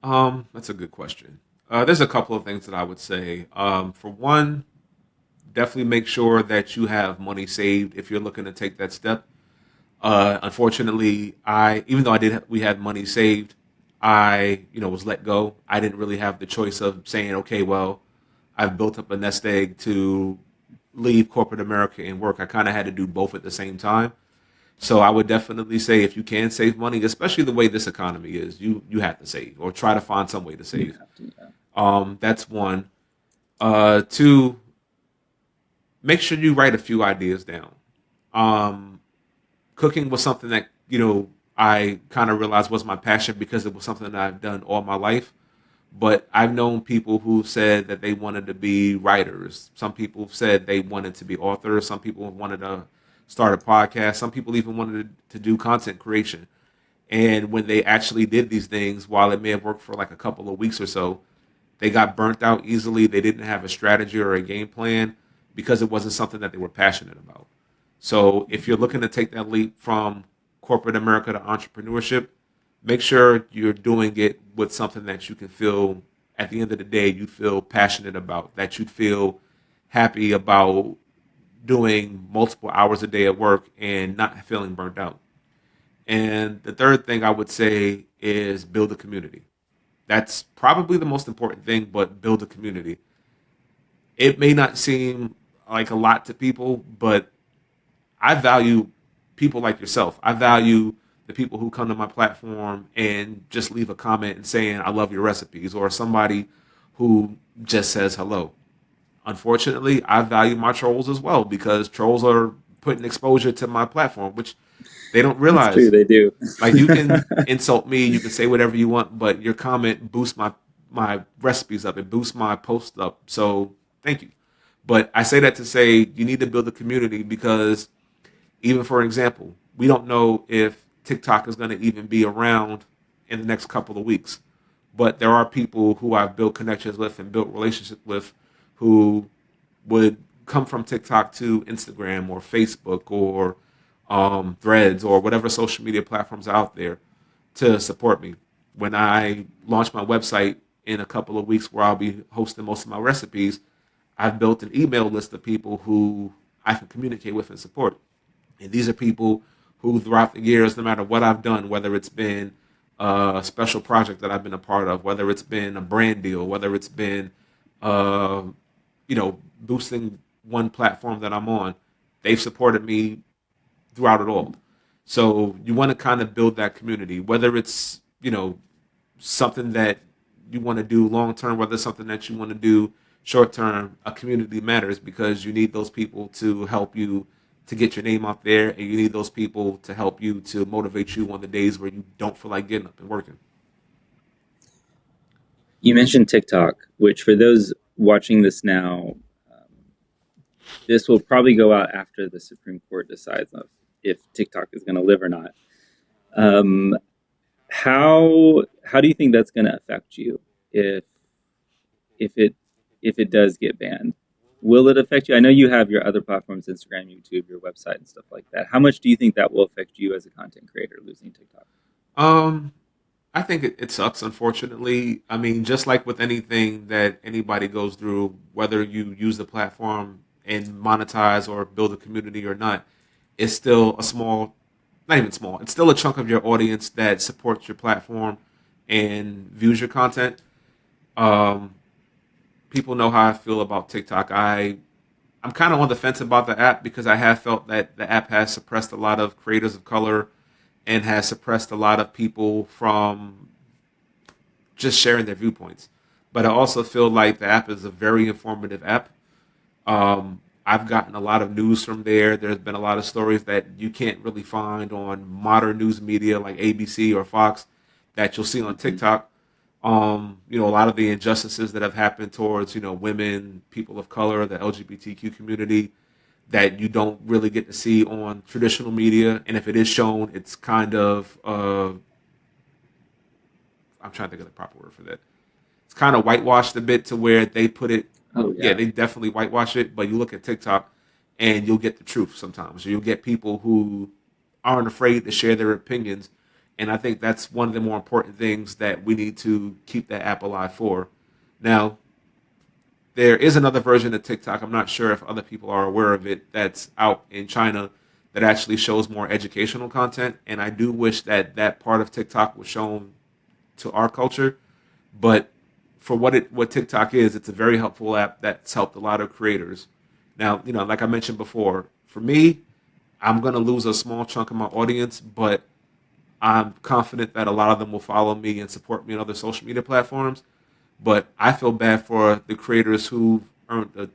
That's a good question. There's a couple of things that I would say. For one, definitely make sure that you have money saved if you're looking to take that step. Unfortunately, even though we had money saved, I was let go. I didn't really have the choice of saying, okay, well, I've built up a nest egg to leave corporate America and work. I kind of had to do both at the same time. So I would definitely say if you can save money, especially the way this economy is, you have to save or try to find some way to You save. have to, yeah. That's one. Two, make sure you write a few ideas down. Um, Cooking was something that I kind of realized was my passion because it was something that I've done all my life. But I've known people who said that they wanted to be writers. Some people said they wanted to be authors. Some people wanted to start a podcast. Some people even wanted to do content creation. And when they actually did these things, while it may have worked for like a couple of weeks or so, they got burnt out easily. They didn't have a strategy or a game plan. because it wasn't something that they were passionate about. So if you're looking to take that leap from corporate America to entrepreneurship, make sure you're doing it with something that you can feel at the end of the day you feel passionate about, that you feel happy about doing multiple hours a day at work and not feeling burnt out. And the third thing I would say is build a community. That's probably the most important thing, but build a community. It may not seem like a lot to people, but I value people like yourself. I value the people who come to my platform and just leave a comment and saying, I love your recipes, or somebody who just says hello. Unfortunately, I value my trolls as well because trolls are putting exposure to my platform, which they don't That's true. realize. They do. Like you can insult me, you can say whatever you want, but your comment boosts my recipes up. It boosts my post up. So thank you. But I say that to say you need to build a community because even for example, we don't know if TikTok is going to even be around in the next couple of weeks. But there are people who I've built connections with and built relationships with who would come from TikTok to Instagram or Facebook or Threads or whatever social media platforms are out there to support me. When I launch my website in a couple of weeks, where I'll be hosting most of my recipes, I've built an email list of people who I can communicate with and support. And these are people who, throughout the years, no matter what I've done, whether it's been a special project that I've been a part of, whether it's been a brand deal, whether it's been, uh, boosting one platform that I'm on, they've supported me throughout it all. So you want to kind of build that community, whether it's, something that you want to do long term, whether it's something that you want to do short term, a community matters because you need those people to help you to get your name out there, and you need those people to help you to motivate you on the days where you don't feel like getting up and working. You mentioned TikTok, which for those watching this now, this will probably go out after the Supreme Court decides if TikTok is going to live or not. Um, how do you think that's going to affect you if it if it does get banned? Will it affect you? I know you have your other platforms, Instagram, YouTube, your website, and stuff like that. How much do you think that will affect you as a content creator losing TikTok? Um, I think it sucks, unfortunately. I mean, just like with anything that anybody goes through, whether you use the platform and monetize or build a community or not, it's still a small, not even small, it's still a chunk of your audience that supports your platform and views your content. Um, People know how I feel about TikTok. I'm kind of on the fence about the app because I have felt that the app has suppressed a lot of creators of color and has suppressed a lot of people from just sharing their viewpoints. But I also feel like the app is a very informative app. I've gotten a lot of news from there. There's been a lot of stories that you can't really find on modern news media like ABC or Fox that you'll see on Mm-hmm. TikTok. A lot of the injustices that have happened towards, women, people of color, the LGBTQ community that you don't really get to see on traditional media. And if it is shown, it's kind of, I'm trying to think of the proper word for that. It's kind of whitewashed a bit to where they put it, Oh yeah, yeah. they definitely whitewash it, but you look at TikTok and you'll get the truth sometimes. You'll get people who aren't afraid to share their opinions. And I think that's one of the more important things that we need to keep that app alive for. Now, there is another version of TikTok. I'm not sure if other people are aware of it that's out in China that actually shows more educational content. And I do wish that that part of TikTok was shown to our culture. But for what TikTok is, it's a very helpful app that's helped a lot of creators. Now, like I mentioned before, for me, I'm gonna lose a small chunk of my audience, but I'm confident that a lot of them will follow me and support me on other social media platforms. But I feel bad for the creators who earned a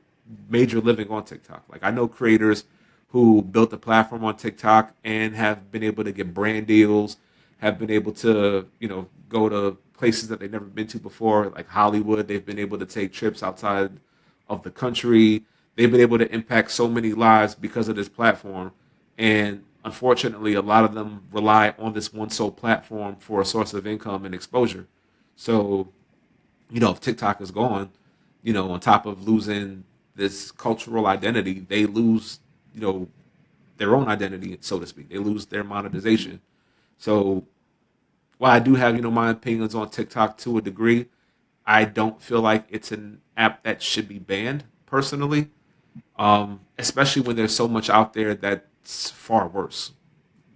major living on TikTok. Like I know creators who built a platform on TikTok and have been able to get brand deals, have been able to, go to places that they've never been to before, like Hollywood. They've been able to take trips outside of the country. They've been able to impact so many lives because of this platform. And unfortunately, a lot of them rely on this one sole platform for a source of income and exposure. So if TikTok is gone, on top of losing this cultural identity, they lose, you know, their own identity, so to speak. They lose their monetization. So while I do have, my opinions on TikTok to a degree, I don't feel like it's an app that should be banned personally, especially when there's so much out there that's far worse.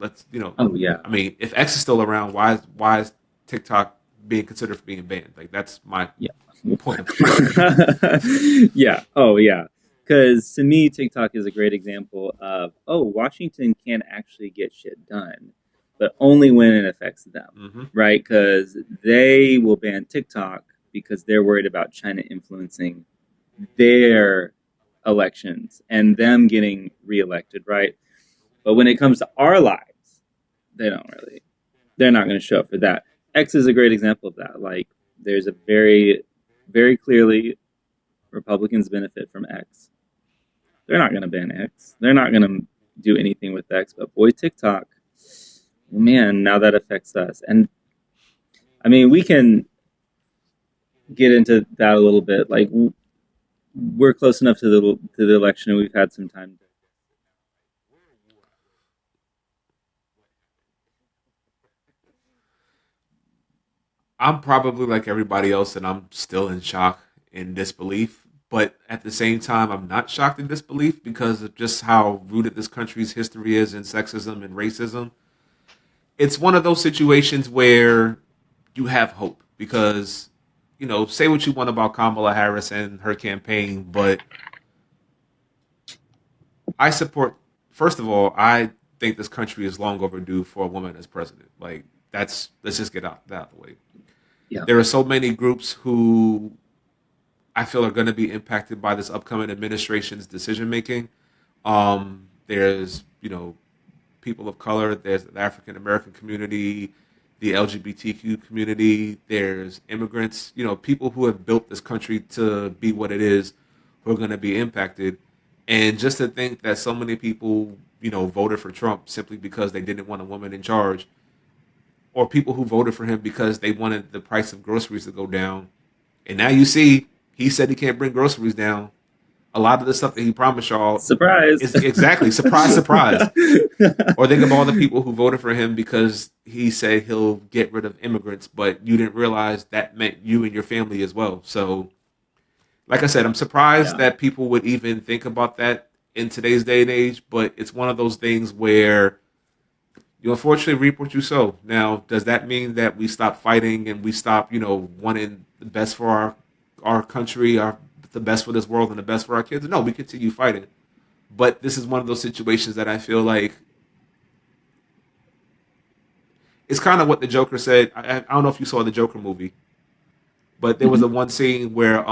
Oh yeah. I mean, if X is still around, why is TikTok being considered for being banned? Like that's my Yeah. point of view. Yeah. Oh yeah. Because to me, TikTok is a great example of, Washington can actually get shit done, but only when it affects them, Hmm. right? Because they will ban TikTok because they're worried about China influencing their elections and them getting reelected, right? But when it comes to our lives, they don't really, they're not going to show up for that. X is a great example of that. Like, there's a very, very clearly Republicans benefit from X. They're not going to ban X. They're not going to do anything with X. But boy, TikTok, man, now that affects us. And I mean, we can get into that a little bit. Like, we're close enough to the election, and we've had some time. I'm probably like everybody else, and I'm still in shock and disbelief. But at the same time, I'm not shocked and disbelief because of just how rooted this country's history is in sexism and racism. It's one of those situations where you have hope because, say what you want about Kamala Harris and her campaign, but I support, first of all, I think this country is long overdue for a woman as president. Like, let's just get that out of the way. Yeah. There are so many groups who I feel are going to be impacted by this upcoming administration's decision making. There's, people of color, there's the African American community, the LGBTQ community, there's immigrants, people who have built this country to be what it is who are going to be impacted. And just to think that so many people, voted for Trump simply because they didn't want a woman in charge, or people who voted for him because they wanted the price of groceries to go down. And now you see, he said he can't bring groceries down. A lot of the stuff that he promised y'all Surprise. is exactly surprise, surprise. Or think of all the people who voted for him because he said he'll get rid of immigrants, but you didn't realize that meant you and your family as well. So, like I said, I'm surprised Yeah. that people would even think about that in today's day and age, but it's one of those things where you unfortunately reap what you sow. Now, does that mean that we stop fighting and we stop, wanting the best for our country, the best for this world, and the best for our kids? No, we continue fighting. But this is one of those situations that I feel like it's kind of what the Joker said. I don't know if you saw the Joker movie, but there was a Mhm. one scene where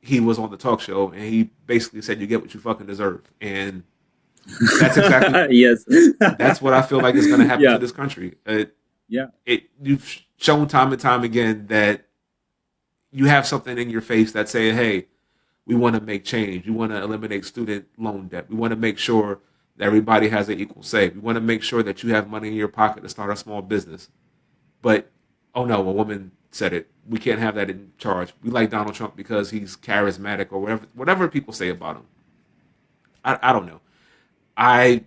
he was on the talk show and he basically said, "You get what you fucking deserve," and that's exactly Yes. that's what I feel like is going to happen to Yeah. this country. Yeah. You've shown time and time again that you have something in your face that say, "Hey, we want to make change. We want to eliminate student loan debt. We want to make sure that everybody has an equal say. We want to make sure that you have money in your pocket to start a small business." But oh no, a woman said it. We can't have that in charge. We like Donald Trump because he's charismatic or whatever people say about him. I don't know. I,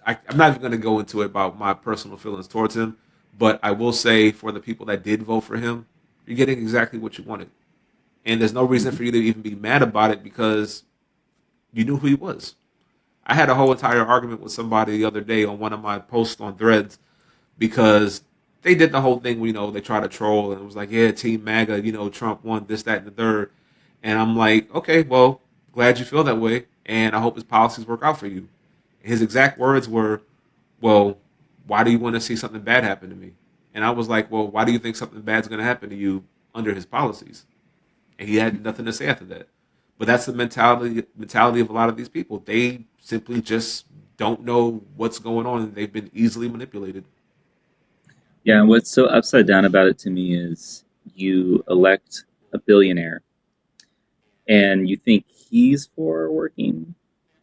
I'm not even going to go into it about my personal feelings towards him, but I will say for the people that did vote for him, you're getting exactly what you wanted. And there's no reason for you to even be mad about it because you knew who he was. I had a whole entire argument with somebody the other day on one of my posts on Threads because they did the whole thing, they try to troll and it was like, yeah, Team MAGA, Trump won this, that, and the third. And I'm like, okay, well, glad you feel that way. And I hope his policies work out for you. His exact words were, well, why do you want to see something bad happen to me? And I was like, well, why do you think something bad's going to happen to you under his policies? And he had nothing to say after that. But that's the mentality of a lot of these people. They simply just don't know what's going on, and they've been easily manipulated. Yeah. And what's so upside down about it to me is you elect a billionaire and you think he's for working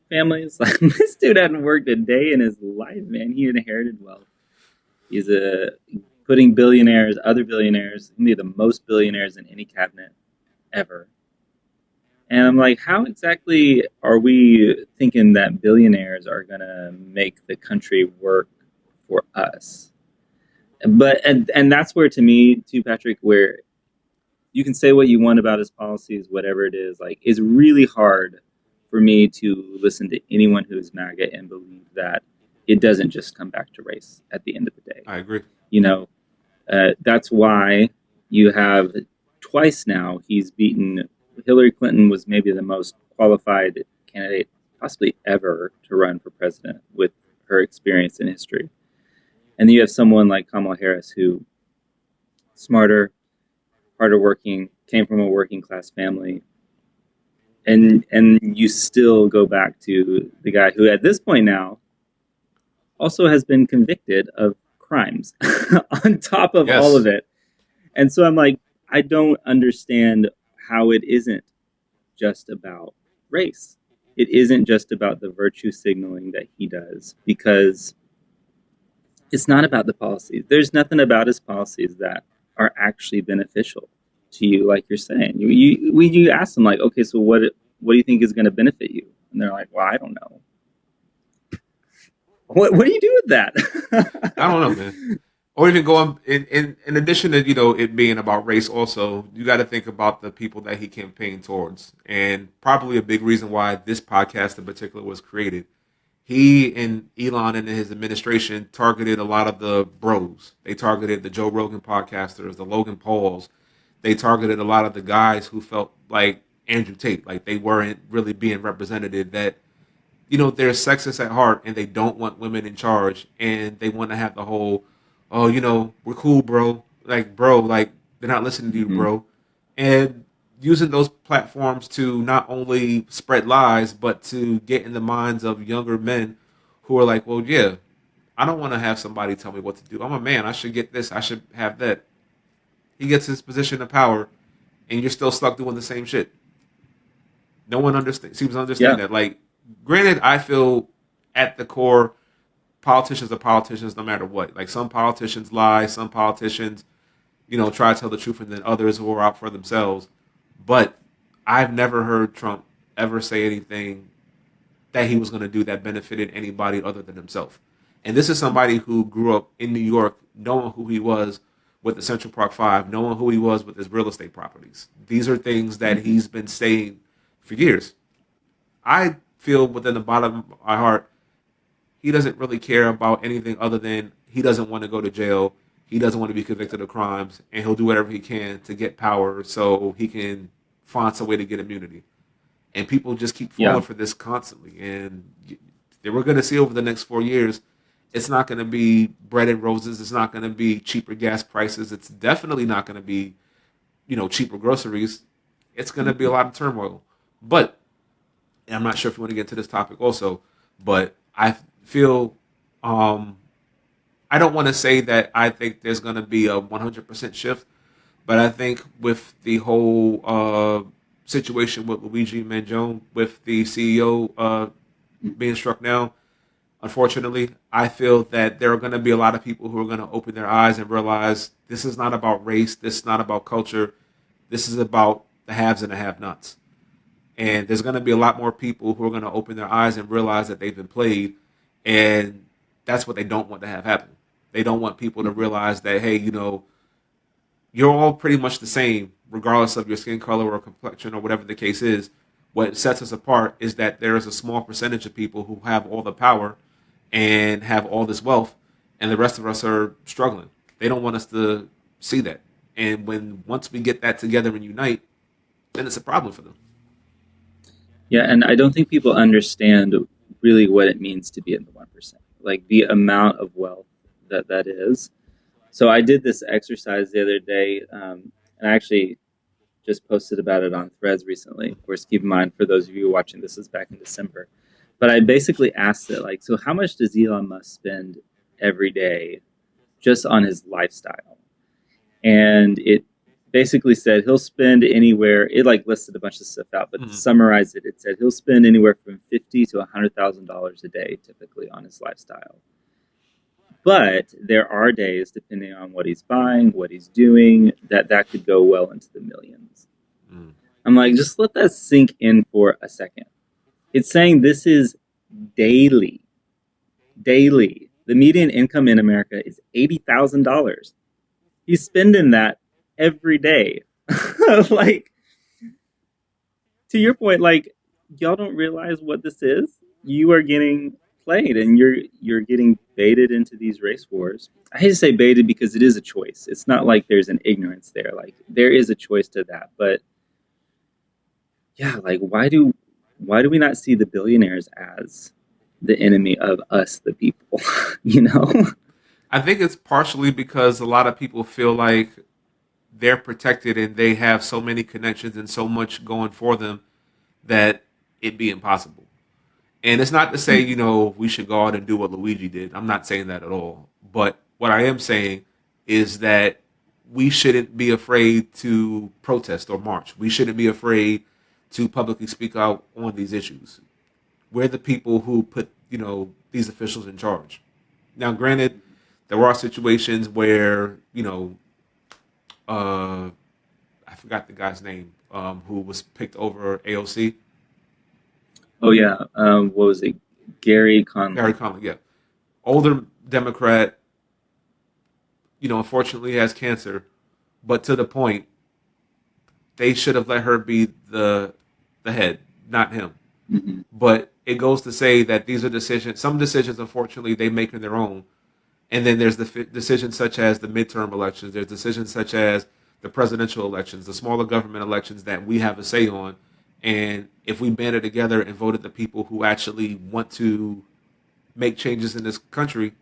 families. Like, this dude hadn't worked a day in his life, man. He inherited wealth. He's putting other billionaires, maybe the most billionaires in any cabinet ever. And I'm like, how exactly are we thinking that billionaires are going to make the country work for us? But and that's where, to me, too, Patrick, where you can say what you want about his policies, whatever it is, like, it's really hard for me to listen to anyone who's MAGA and believe that it doesn't just come back to race at the end of the day. I agree. You know, that's why you have twice now he's beaten Hillary Clinton. Was maybe the most qualified candidate possibly ever to run for president with her experience in history. And then you have someone like Kamala Harris, who smarter, harder working, came from a working class family. And you still go back to the guy who at this point now also has been convicted of crimes on top of all of it. And so I'm like, I don't understand how it isn't just about race. It isn't just about the virtue signaling that he does, because it's not about the policies. There's nothing about his policies that are actually beneficial to you, like you're saying. You ask them, like, okay, so what do you think is going to benefit you? And they're like, well, I don't know. What do you do with that? I don't know, man. Or even going in addition to, you know, it being about race, also you got to think about the people that he campaigned towards, and probably a big reason why this podcast in particular was created. He and Elon and his administration targeted a lot of the bros. They targeted the Joe Rogan podcasters, the Logan Pauls. They targeted a lot of the guys who felt like Andrew Tate, like they weren't really being represented, that, you know, they're sexist at heart and they don't want women in charge, and they want to have the whole, oh, you know, we're cool, bro. Like, bro, like, they're not listening to you, bro. And using those platforms to not only spread lies, but to get in the minds of younger men who are like, well, yeah, I don't want to have somebody tell me what to do. I'm a man. I should get this. I should have that. He gets his position of power, and you're still stuck doing the same shit. No one seems to understand that. Like, granted, I feel at the core, politicians are politicians no matter what. Like, some politicians lie, some politicians, you know, try to tell the truth, and then others who are out for themselves. But I've never heard Trump ever say anything that he was going to do that benefited anybody other than himself. And this is somebody who grew up in New York, knowing who he was with the Central Park Five, knowing who he was with his real estate properties. These are things that he's been saying for years. I feel within the bottom of my heart, he doesn't really care about anything other than he doesn't want to go to jail. He doesn't want to be convicted of crimes, and he'll do whatever he can to get power so he can find some way to get immunity. And people just keep falling for this constantly. And we're going to see over the next 4 years, it's not going to be bread and roses. It's not going to be cheaper gas prices. It's definitely not going to be, you know, cheaper groceries. It's going to be a lot of turmoil. But, and I'm not sure if you want to get into this topic also, but I feel, I don't want to say that I think there's going to be a 100% shift, but I think with the whole situation with Luigi Mangione, with the CEO being struck down, unfortunately, I feel that there are going to be a lot of people who are going to open their eyes and realize this is not about race, this is not about culture, this is about the haves and the have-nots. And there's going to be a lot more people who are going to open their eyes and realize that they've been played, and that's what they don't want to have happen. They don't want people to realize that, hey, you know, you're all pretty much the same, regardless of your skin color or complexion or whatever the case is. What sets us apart is that there is a small percentage of people who have all the power and have all this wealth, and the rest of us are struggling. They don't want us to see that. And once we get that together and unite, then it's a problem for them. Yeah, and I don't think people understand really what it means to be in the 1%, like the amount of wealth that is. So I did this exercise the other day, and I actually just posted about it on Threads recently. Of course, keep in mind, for those of you watching, this is back in December. But I basically asked it, like, so how much does Elon Musk spend every day just on his lifestyle? And it basically said he'll spend anywhere, it like listed a bunch of stuff out, but to summarize it, it said he'll spend anywhere from $50,000 to $100,000 a day typically on his lifestyle. But there are days, depending on what he's buying, what he's doing, that could go well into the millions. I'm like, just let that sink in for a second. It's saying this is daily. Daily. The median income in America is $80,000. He's spending that every day. Like, to your point, like, y'all don't realize what this is. You are getting played, and you're getting baited into these race wars. I hate to say baited because it is a choice. It's not like there's an ignorance there. Like, there is a choice to that. But yeah, like, why do we not see the billionaires as the enemy of us, the people? You know? I think it's partially because a lot of people feel like they're protected and they have so many connections and so much going for them that it'd be impossible. And it's not to say, we should go out and do what Luigi did. I'm not saying that at all. But what I am saying is that we shouldn't be afraid to protest or march. We shouldn't be afraid to publicly speak out on these issues. We're the people who put, these officials in charge. Now, granted, there are situations where, I forgot the guy's name, who was picked over AOC. Oh yeah. What was it? Gary Conley. Harry Conley, yeah. Older Democrat, unfortunately has cancer, but to the point, they should have let her be the head, not him. Mm-hmm. But it goes to say that these are decisions. Some decisions, unfortunately, they make on their own. And then there's the decisions such as the midterm elections. There's decisions such as the presidential elections, the smaller government elections that we have a say on. And if we banded together and voted the people who actually want to make changes in this country,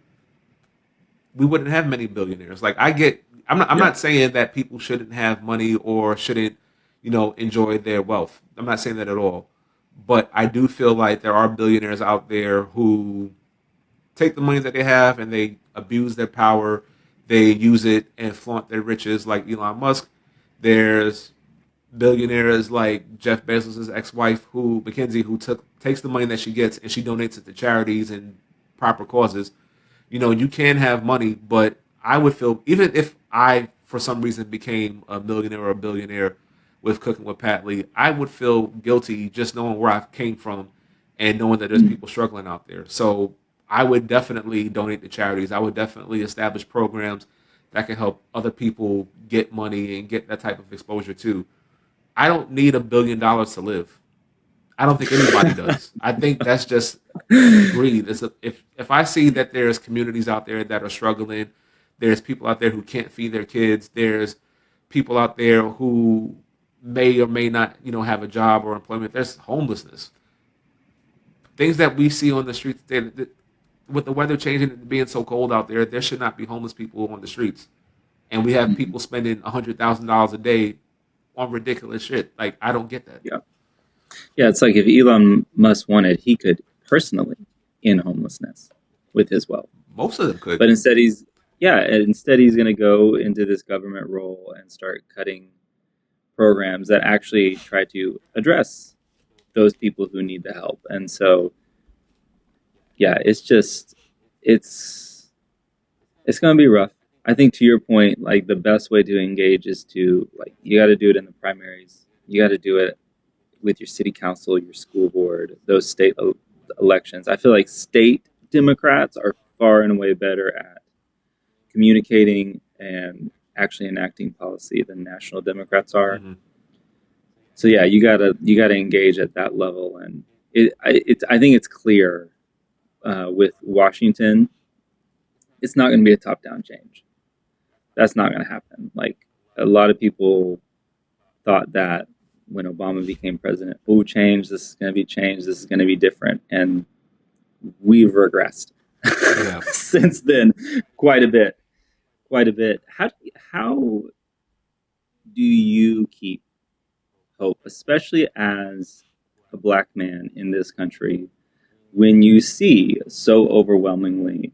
we wouldn't have many billionaires. Like I'm not saying that people shouldn't have money or shouldn't, enjoy their wealth. I'm not saying that at all. But I do feel like there are billionaires out there who take the money that they have and they abuse their power. They use it and flaunt their riches like Elon Musk. There's billionaires like Jeff Bezos' ex-wife, Mackenzie, who takes the money that she gets and she donates it to charities and proper causes. You can have money, but I would feel, even if I, for some reason, became a millionaire or a billionaire with Cooking with Pat Lee, I would feel guilty just knowing where I came from and knowing that there's people struggling out there. So I would definitely donate to charities. I would definitely establish programs that can help other people get money and get that type of exposure too. I don't need $1 billion to live. I don't think anybody does. I think that's just greed. If I see that there's communities out there that are struggling, there's people out there who can't feed their kids, there's people out there who may or may not, have a job or employment. There's homelessness. Things that we see on the streets today, with the weather changing and being so cold out there should not be homeless people on the streets. And we have people spending $100,000 a day on ridiculous shit. Like, I don't get that. Yeah. Yeah, it's like if Elon Musk wanted, he could personally end homelessness with his wealth. Most of them could. But instead he's going to go into this government role and start cutting programs that actually try to address those people who need the help. And so, yeah, it's going to be rough. I think, to your point, like, the best way to engage is to, like, you got to do it in the primaries. You got to do it with your city council, your school board, those state elections. I feel like state Democrats are far and away better at communicating and actually enacting policy than national Democrats are. Mm-hmm. So yeah, you gotta engage at that level, and I think it's clear with Washington, it's not going to be a top-down change. That's not going to happen. Like, a lot of people thought that when Obama became president, change, this is going to be changed, this is going to be different, and we've regressed since then quite a bit. How do you keep hope, especially as a Black man in this country, when you see so overwhelmingly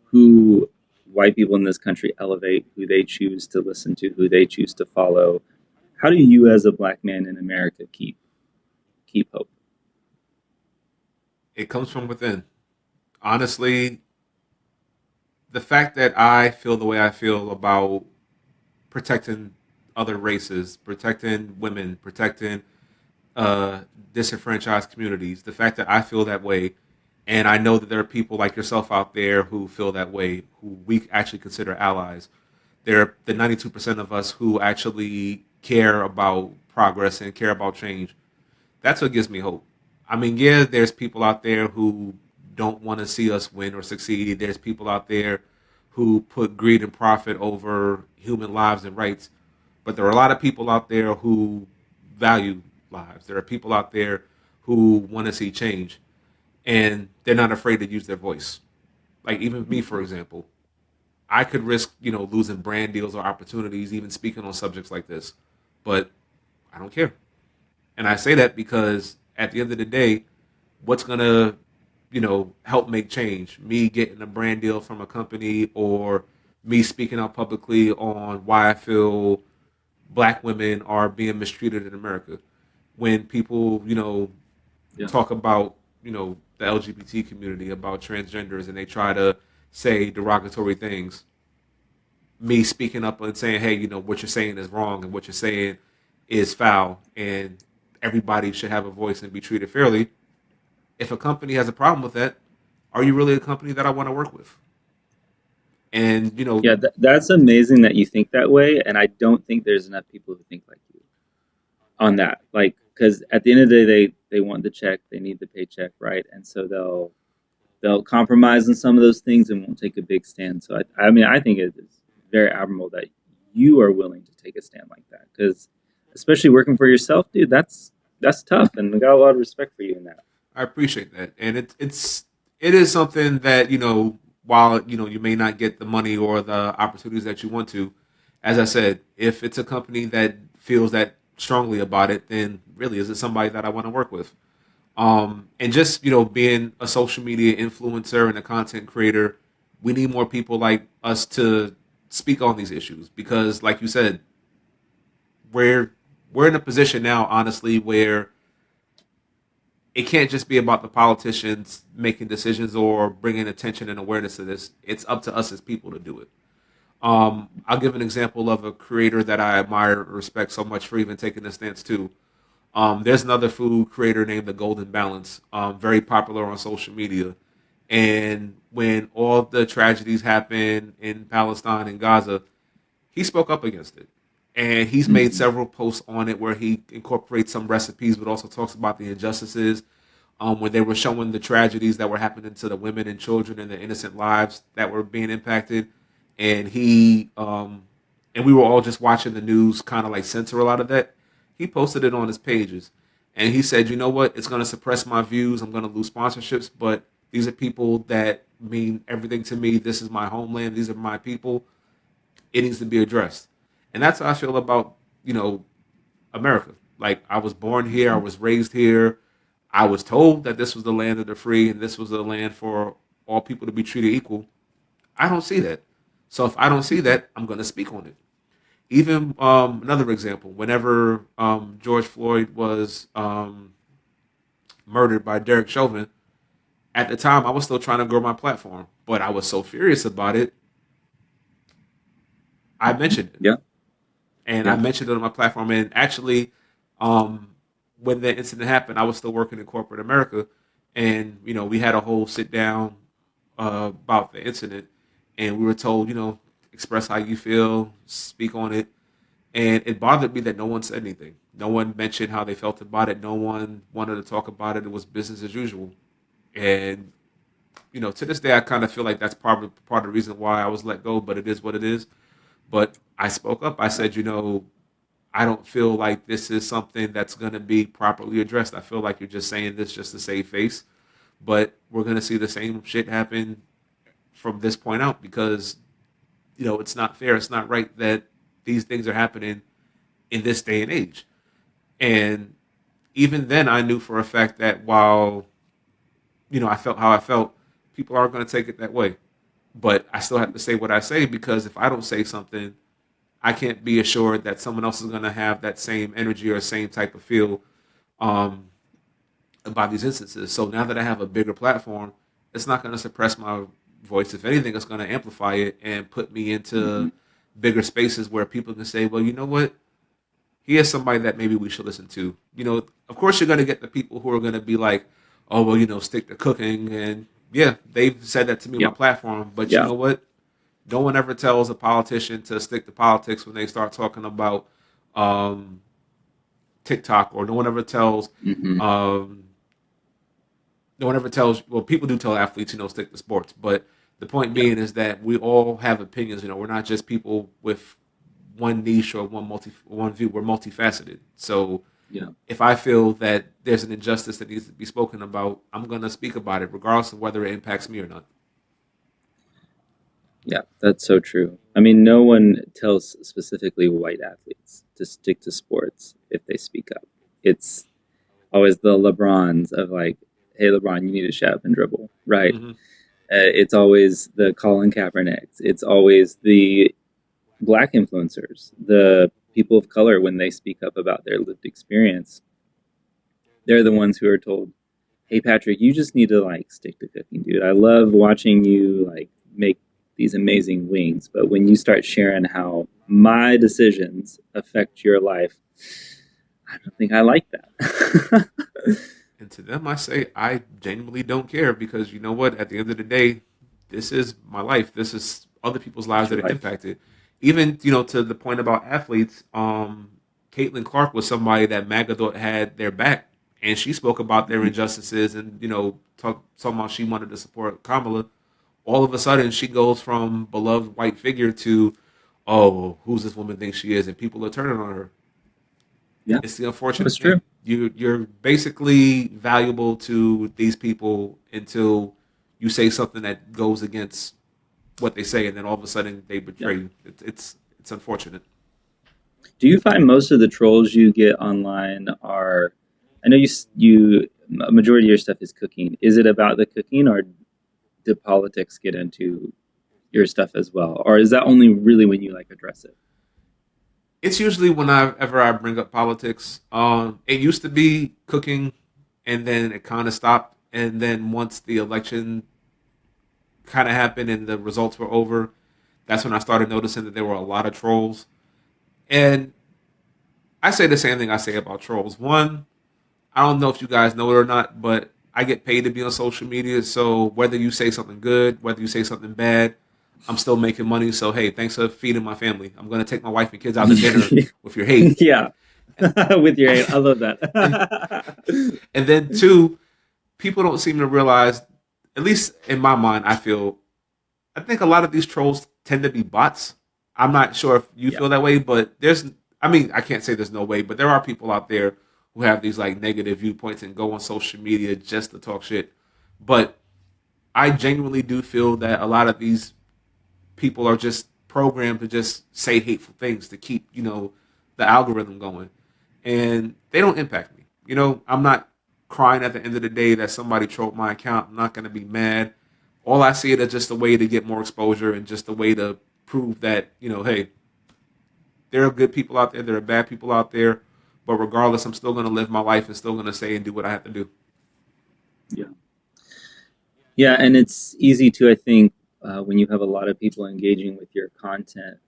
who white people in this country elevate, who they choose to listen to, who they choose to follow? How do you, as a Black man in America, keep hope? It comes from within. Honestly, the fact that I feel the way I feel about protecting other races, protecting women, protecting uh, disenfranchised communities. The fact that I feel that way, and I know that there are people like yourself out there who feel that way, who we actually consider allies. There are the 92% of us who actually care about progress and care about change. That's what gives me hope. I mean, yeah, there's people out there who don't want to see us win or succeed. There's people out there who put greed and profit over human lives and rights. But there are a lot of people out there who value lives. There are people out there who want to see change, and they're not afraid to use their voice. Like even me, for example, I could risk, losing brand deals or opportunities, even speaking on subjects like this, but I don't care. And I say that because at the end of the day, what's gonna, help make change? Me getting a brand deal from a company, or me speaking out publicly on why I feel black women are being mistreated in America. When people, Yeah. talk about, the LGBT community, about transgenders, and they try to say derogatory things, me speaking up and saying, hey, what you're saying is wrong and what you're saying is foul, and everybody should have a voice and be treated fairly. If a company has a problem with that, are you really a company that I want to work with? And, Yeah, that's amazing that you think that way, and I don't think there's enough people who think like you on that. Like, because at the end of the day, they want the check, they need the paycheck, right? And so they'll compromise on some of those things and won't take a big stand. So I mean, I think it is very admirable that you are willing to take a stand like that, because especially working for yourself, dude, that's tough, and I got a lot of respect for you in that. I appreciate that, and it is something that while you may not get the money or the opportunities that you want to, as I said, if it's a company that feels that strongly about it, then really is it somebody that I want to work with? And just being a social media influencer and a content creator, we need more people like us to speak on these issues because, like you said, we're we're in a position now, honestly, where it can't just be about the politicians making decisions or bringing attention and awareness to this. It's up to us as people to do it. I'll give an example of a creator that I admire and respect so much for even taking this stance too. There's another food creator named The Golden Balance, very popular on social media. And when all the tragedies happened in Palestine and Gaza, he spoke up against it. And he's made several posts on it where he incorporates some recipes, but also talks about the injustices when they were showing the tragedies that were happening to the women and children and the innocent lives that were being impacted. And and we were all just watching the news kind of like censor a lot of that. He posted it on his pages. And he said, you know what? It's going to suppress my views. I'm going to lose sponsorships, but these are people that mean everything to me. This is my homeland. These are my people. It needs to be addressed. And that's how I feel about, America. Like, I was born here, I was raised here. I was told that this was the land of the free and this was the land for all people to be treated equal. I don't see that. So if I don't see that, I'm going to speak on it. Even another example, whenever George Floyd was murdered by Derek Chauvin, at the time I was still trying to grow my platform, but I was so furious about it, I mentioned it. Yeah, And I yeah. mentioned it on my platform. And actually, um, when the incident happened, I was still working in corporate America, and we had a whole sit down about the incident, and we were told, express how you feel, speak on it, and it bothered me that no one said anything. No one mentioned how they felt about it. No one wanted to talk about it. It was business as usual, and to this day, I kind of feel like that's probably part of the reason why I was let go. But it is what it is. But I spoke up. I said, I don't feel like this is something that's going to be properly addressed. I feel like you're just saying this just to save face. But we're going to see the same shit happen from this point out because, it's not fair. It's not right that these things are happening in this day and age. And even then, I knew for a fact that while, I felt how I felt, people aren't going to take it that way. But I still have to say what I say because if I don't say something, I can't be assured that someone else is going to have that same energy or same type of feel um, about these instances. So now that I have a bigger platform, it's not going to suppress my voice. If anything, it's going to amplify it and put me into bigger spaces where people can say, well, you know what? he is somebody that maybe we should listen to. Of course, you're going to get the people who are going to be like, oh, well, stick to cooking. And yeah, they've said that to me on Yeah. my platform. But you Yeah. know what? No one ever tells a politician to stick to politics when they start talking about um, TikTok, or no one ever tells Hmm. um, well, people do tell athletes, stick to sports, but the point Yeah. being is that we all have opinions. We're not just people with one niche or one view. We're multifaceted. So Yeah. if I feel that there's an injustice that needs to be spoken about, I'm going to speak about it, regardless of whether it impacts me or not. Yeah, that's so true. I mean, no one tells specifically white athletes to stick to sports if they speak up. It's always the LeBrons of like, hey, LeBron, you need to shut up and dribble, right? Hmm. It's always the Colin Kaepernicks. It's always the black influencers, the people of color when they speak up about their lived experience. They're the ones who are told, hey, Patrick, you just need to like stick to cooking, dude. I love watching you like make these amazing wings, but when you start sharing how my decisions affect your life, I don't think I like that. And to them, I say I genuinely don't care, because you know what? At the end of the day, this is my life. This is other people's lives It's your that are life. impacted. Even to the point about athletes, Caitlin Clark was somebody that MAGA thought had their back, and she spoke about their injustices, and talking about she wanted to support Kamala. All of a sudden, she goes from beloved white figure to, oh, who's this woman think she is, and people are turning on her. Yeah, It's the that's unfortunate true. thing. You're basically valuable to these people until you say something that goes against what they say, and then all of a sudden they Yeah. betray you. It's unfortunate. Do you find most of the trolls you get online are? I know you a majority of your stuff is cooking. Is it about the cooking, or do politics get into your stuff as well, or is that only really when you like address it? It's usually whenever I bring up politics. It used to be cooking, and then it kind of stopped. And then once the election kind of happened and the results were over, that's when I started noticing that there were a lot of trolls. And I say the same thing I say about trolls. One, I don't know if you guys know it or not, but I get paid to be on social media. So whether you say something good, whether you say something bad, I'm still making money. So hey, thanks for feeding my family. I'm gonna take my wife and kids out to dinner with your hate. Yeah, with your I love and, that. and then two, people don't seem to realize, at least in my mind, I think a lot of these trolls tend to be bots. I'm not sure if you Yeah, feel that way, but I mean, I can't say there's no way, but there are people out there who have these like negative viewpoints and go on social media just to talk shit. But I genuinely do feel that a lot of these people are just programmed to just say hateful things to keep, the algorithm going. And they don't impact me. I'm not crying at the end of the day that somebody trolled my account. I'm not going to be mad. All I see it as just a way to get more exposure and just a way to prove that, hey, there are good people out there, there are bad people out there, but regardless, I'm still going to live my life and still going to say and do what I have to do. yeah, yeah, and it's easy to I think when you have a lot of people engaging with your content,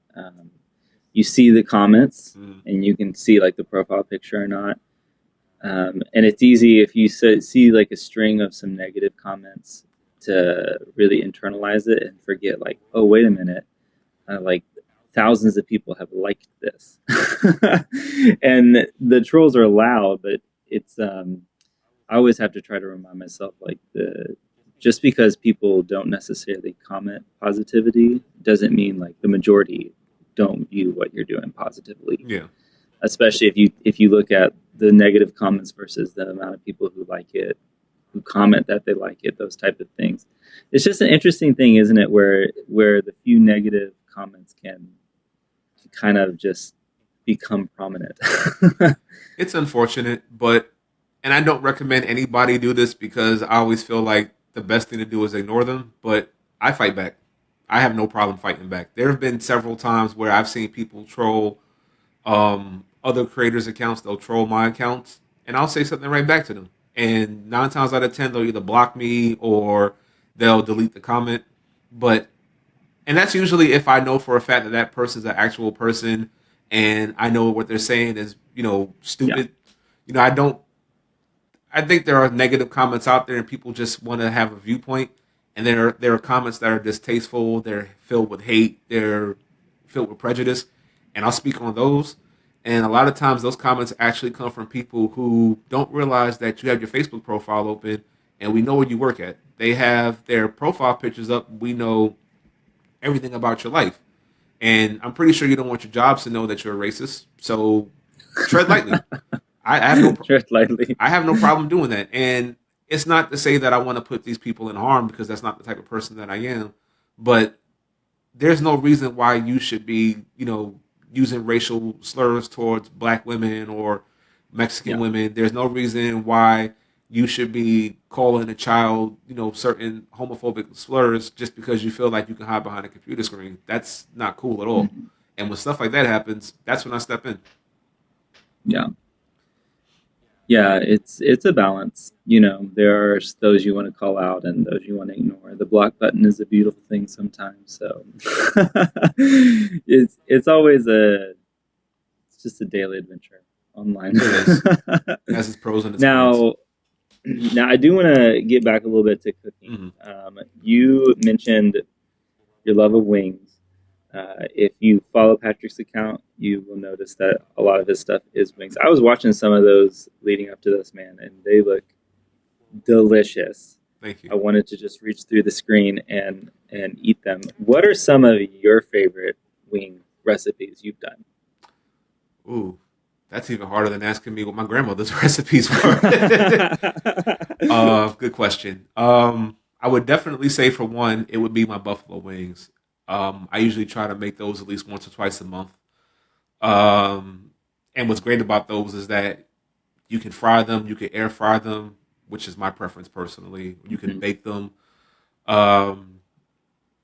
you see the comments Mm. and you can see like the profile picture or not. And it's easy if you see like a string of some negative comments to really internalize it and forget like, oh, wait a minute, like thousands of people have liked this. And the trolls are loud, but it's I always have to try to remind myself like the just because people don't necessarily comment positivity doesn't mean like the majority don't view what you're doing positively, Yeah. especially if you look at the negative comments versus the amount of people who like it, who comment that they like it, those type of things. It's just an interesting thing, isn't it, where the few negative comments can kind of just become prominent. It's unfortunate, and I don't recommend anybody do this, because I always feel like the best thing to do is ignore them, but I fight back. I have no problem fighting back. There have been several times where I've seen people troll other creators' accounts. They'll troll my accounts, and I'll say something right back to them. And 9 times out of 10, they'll either block me or they'll delete the comment. But and that's usually if I know for a fact that that person's an actual person and I know what they're saying is, Yeah. stupid. I don't. I think there are negative comments out there, and people just want to have a viewpoint. And there are comments that are distasteful. They're filled with hate. They're filled with prejudice, and I'll speak on those. And a lot of times, those comments actually come from people who don't realize that you have your Facebook profile open, and we know where you work at. They have their profile pictures up. We know everything about your life, and I'm pretty sure you don't want your jobs to know that you're a racist. So tread lightly. I have no Tread lightly. I have no problem doing that. And it's not to say that I want to put these people in harm, because that's not the type of person that I am. But there's no reason why you should be, using racial slurs towards black women or Mexican Yeah. women. There's no reason why you should be calling a child, certain homophobic slurs just because you feel like you can hide behind a computer screen. That's not cool at all. Mhm. And when stuff like that happens, that's when I step in. Yeah. Yeah, it's a balance. There are those you want to call out and those you want to ignore. The block button is a beautiful thing sometimes. So it's always it's just a daily adventure online. It is. It has its pros and its cons. Now, now I do want to get back a little bit to cooking. Hmm. You mentioned your love of wings. If you follow Patrick's account, you will notice that a lot of his stuff is wings. I was watching some of those leading up to this, man, and they look delicious. Thank you. I wanted to just reach through the screen and eat them. What are some of your favorite wing recipes you've done? Ooh, that's even harder than asking me what my grandmother's recipes were. Good question. I would definitely say, for one, it would be my buffalo wings. I usually try to make those at least once or twice a month. Um, and what's great about those is that you can fry them, you can air fry them, which is my preference personally. You can Mhm. bake them. Um,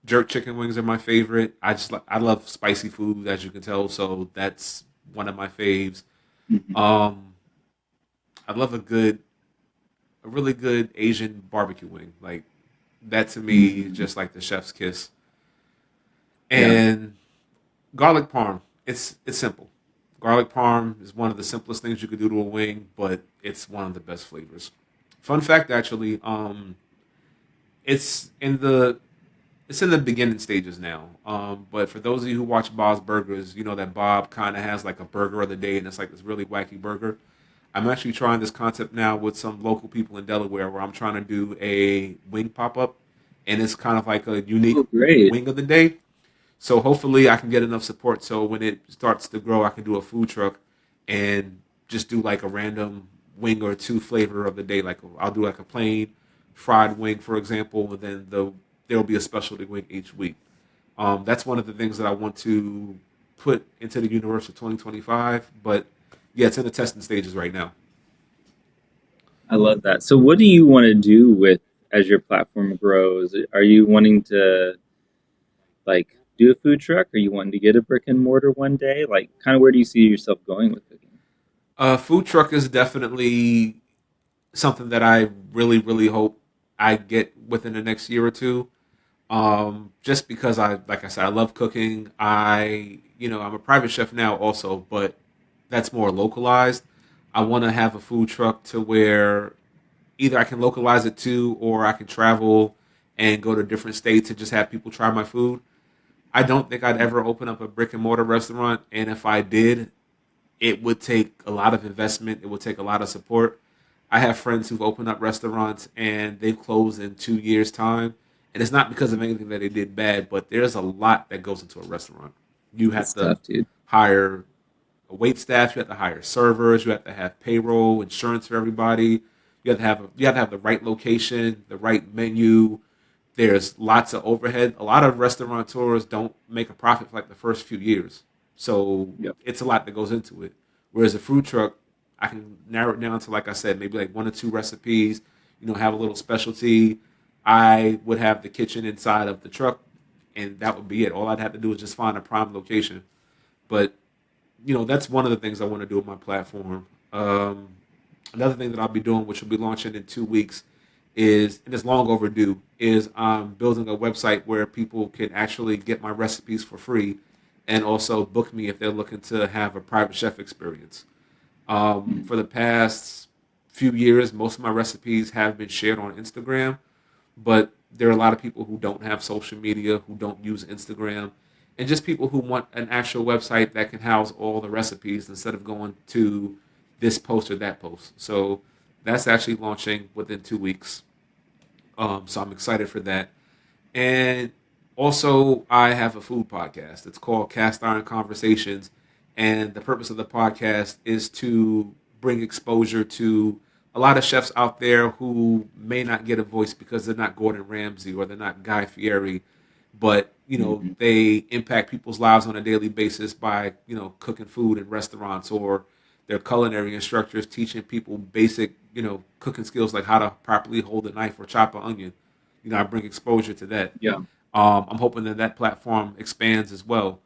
Jerk chicken wings are my favorite. I love spicy food, as you can tell, so that's one of my faves. Mhm. Um, I love a really good Asian barbecue wing. Like, that to me is Mhm. just like the chef's kiss. Yeah. And garlic parm. It's simple. Garlic parm is one of the simplest things you could do to a wing, but it's one of the best flavors. Fun fact, actually, it's in the it's in the beginning stages now. But for those of you who watch Bob's Burgers, you know that Bob kind of has like a burger of the day, and it's like this really wacky burger. I'm actually trying this concept now with some local people in Delaware, where I'm trying to do a wing pop up, and it's kind of like a unique Oh, great. wing of the day. So hopefully I can get enough support, so when it starts to grow, I can do a food truck and just do like a random wing or two flavor of the day. Like, I'll do like a plain fried wing, for example, and then there'll be a specialty wing each week. That's one of the things that I want to put into the universe of 2025. But yeah, it's in the testing stages right now. I love that. So what do you want to do with as your platform grows? Are you wanting to like do a food truck? Are you wanting to get a brick and mortar one day? Like kind of where do you see yourself going with cooking? Food truck is definitely something that I really, really hope I get within the next year or two. Just because like I said, I love cooking. I'm a private chef now also, but that's more localized. I want to have a food truck to where either I can localize it to, or I can travel and go to different states and just have people try my food. I don't think I'd ever open up a brick and mortar restaurant, and if I did, it would take a lot of investment. It would take a lot of support. I have friends who've opened up restaurants and they've closed in 2 years' time. And it's not because of anything that they did bad, but there's a lot that goes into a restaurant. You have It's to tough, dude. hire a wait staff, you have to hire servers, you have to have payroll, insurance for everybody. You have to have the right location, the right menu. There's lots of overhead. A lot of restaurateurs don't make a profit for like the first few years. So Yep. it's a lot that goes into it. Whereas a food truck, I can narrow it down to, like I said, maybe like one or two recipes, have a little specialty. I would have the kitchen inside of the truck, and that would be it. All I'd have to do is just find a prime location. But, that's one of the things I want to do with my platform. Another thing that I'll be doing, which will be launching in 2 weeks, and it's long overdue, is building a website where people can actually get my recipes for free, and also book me if they're looking to have a private chef experience. For the past few years, most of my recipes have been shared on Instagram, but there are a lot of people who don't have social media, who don't use Instagram, and just people who want an actual website that can house all the recipes instead of going to this post or that post. So that's actually launching within 2 weeks. So I'm excited for that. And also, I have a food podcast. It's called Cast Iron Conversations. And the purpose of the podcast is to bring exposure to a lot of chefs out there who may not get a voice because they're not Gordon Ramsay or they're not Guy Fieri, but Mhm. they impact people's lives on a daily basis by cooking food in restaurants, or their culinary instructors teaching people basic cooking skills like how to properly hold a knife or chop an onion. I bring exposure to that. Yeah. I'm hoping that that platform expands as well.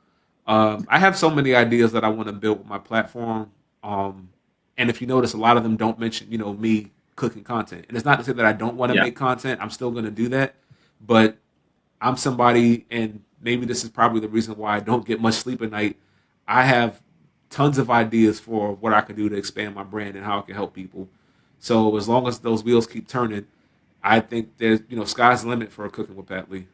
I have so many ideas that I want to build with my platform. Um, and if you notice, a lot of them don't mention, me cooking content. And it's not to say that I don't want to Yeah. make content. I'm still going to do that. But I'm somebody, and maybe this is probably the reason why I don't get much sleep at night. I have tons of ideas for what I can do to expand my brand and how I can help people. So as long as those wheels keep turning, I think there's, sky's the limit for cooking with Pat Lee.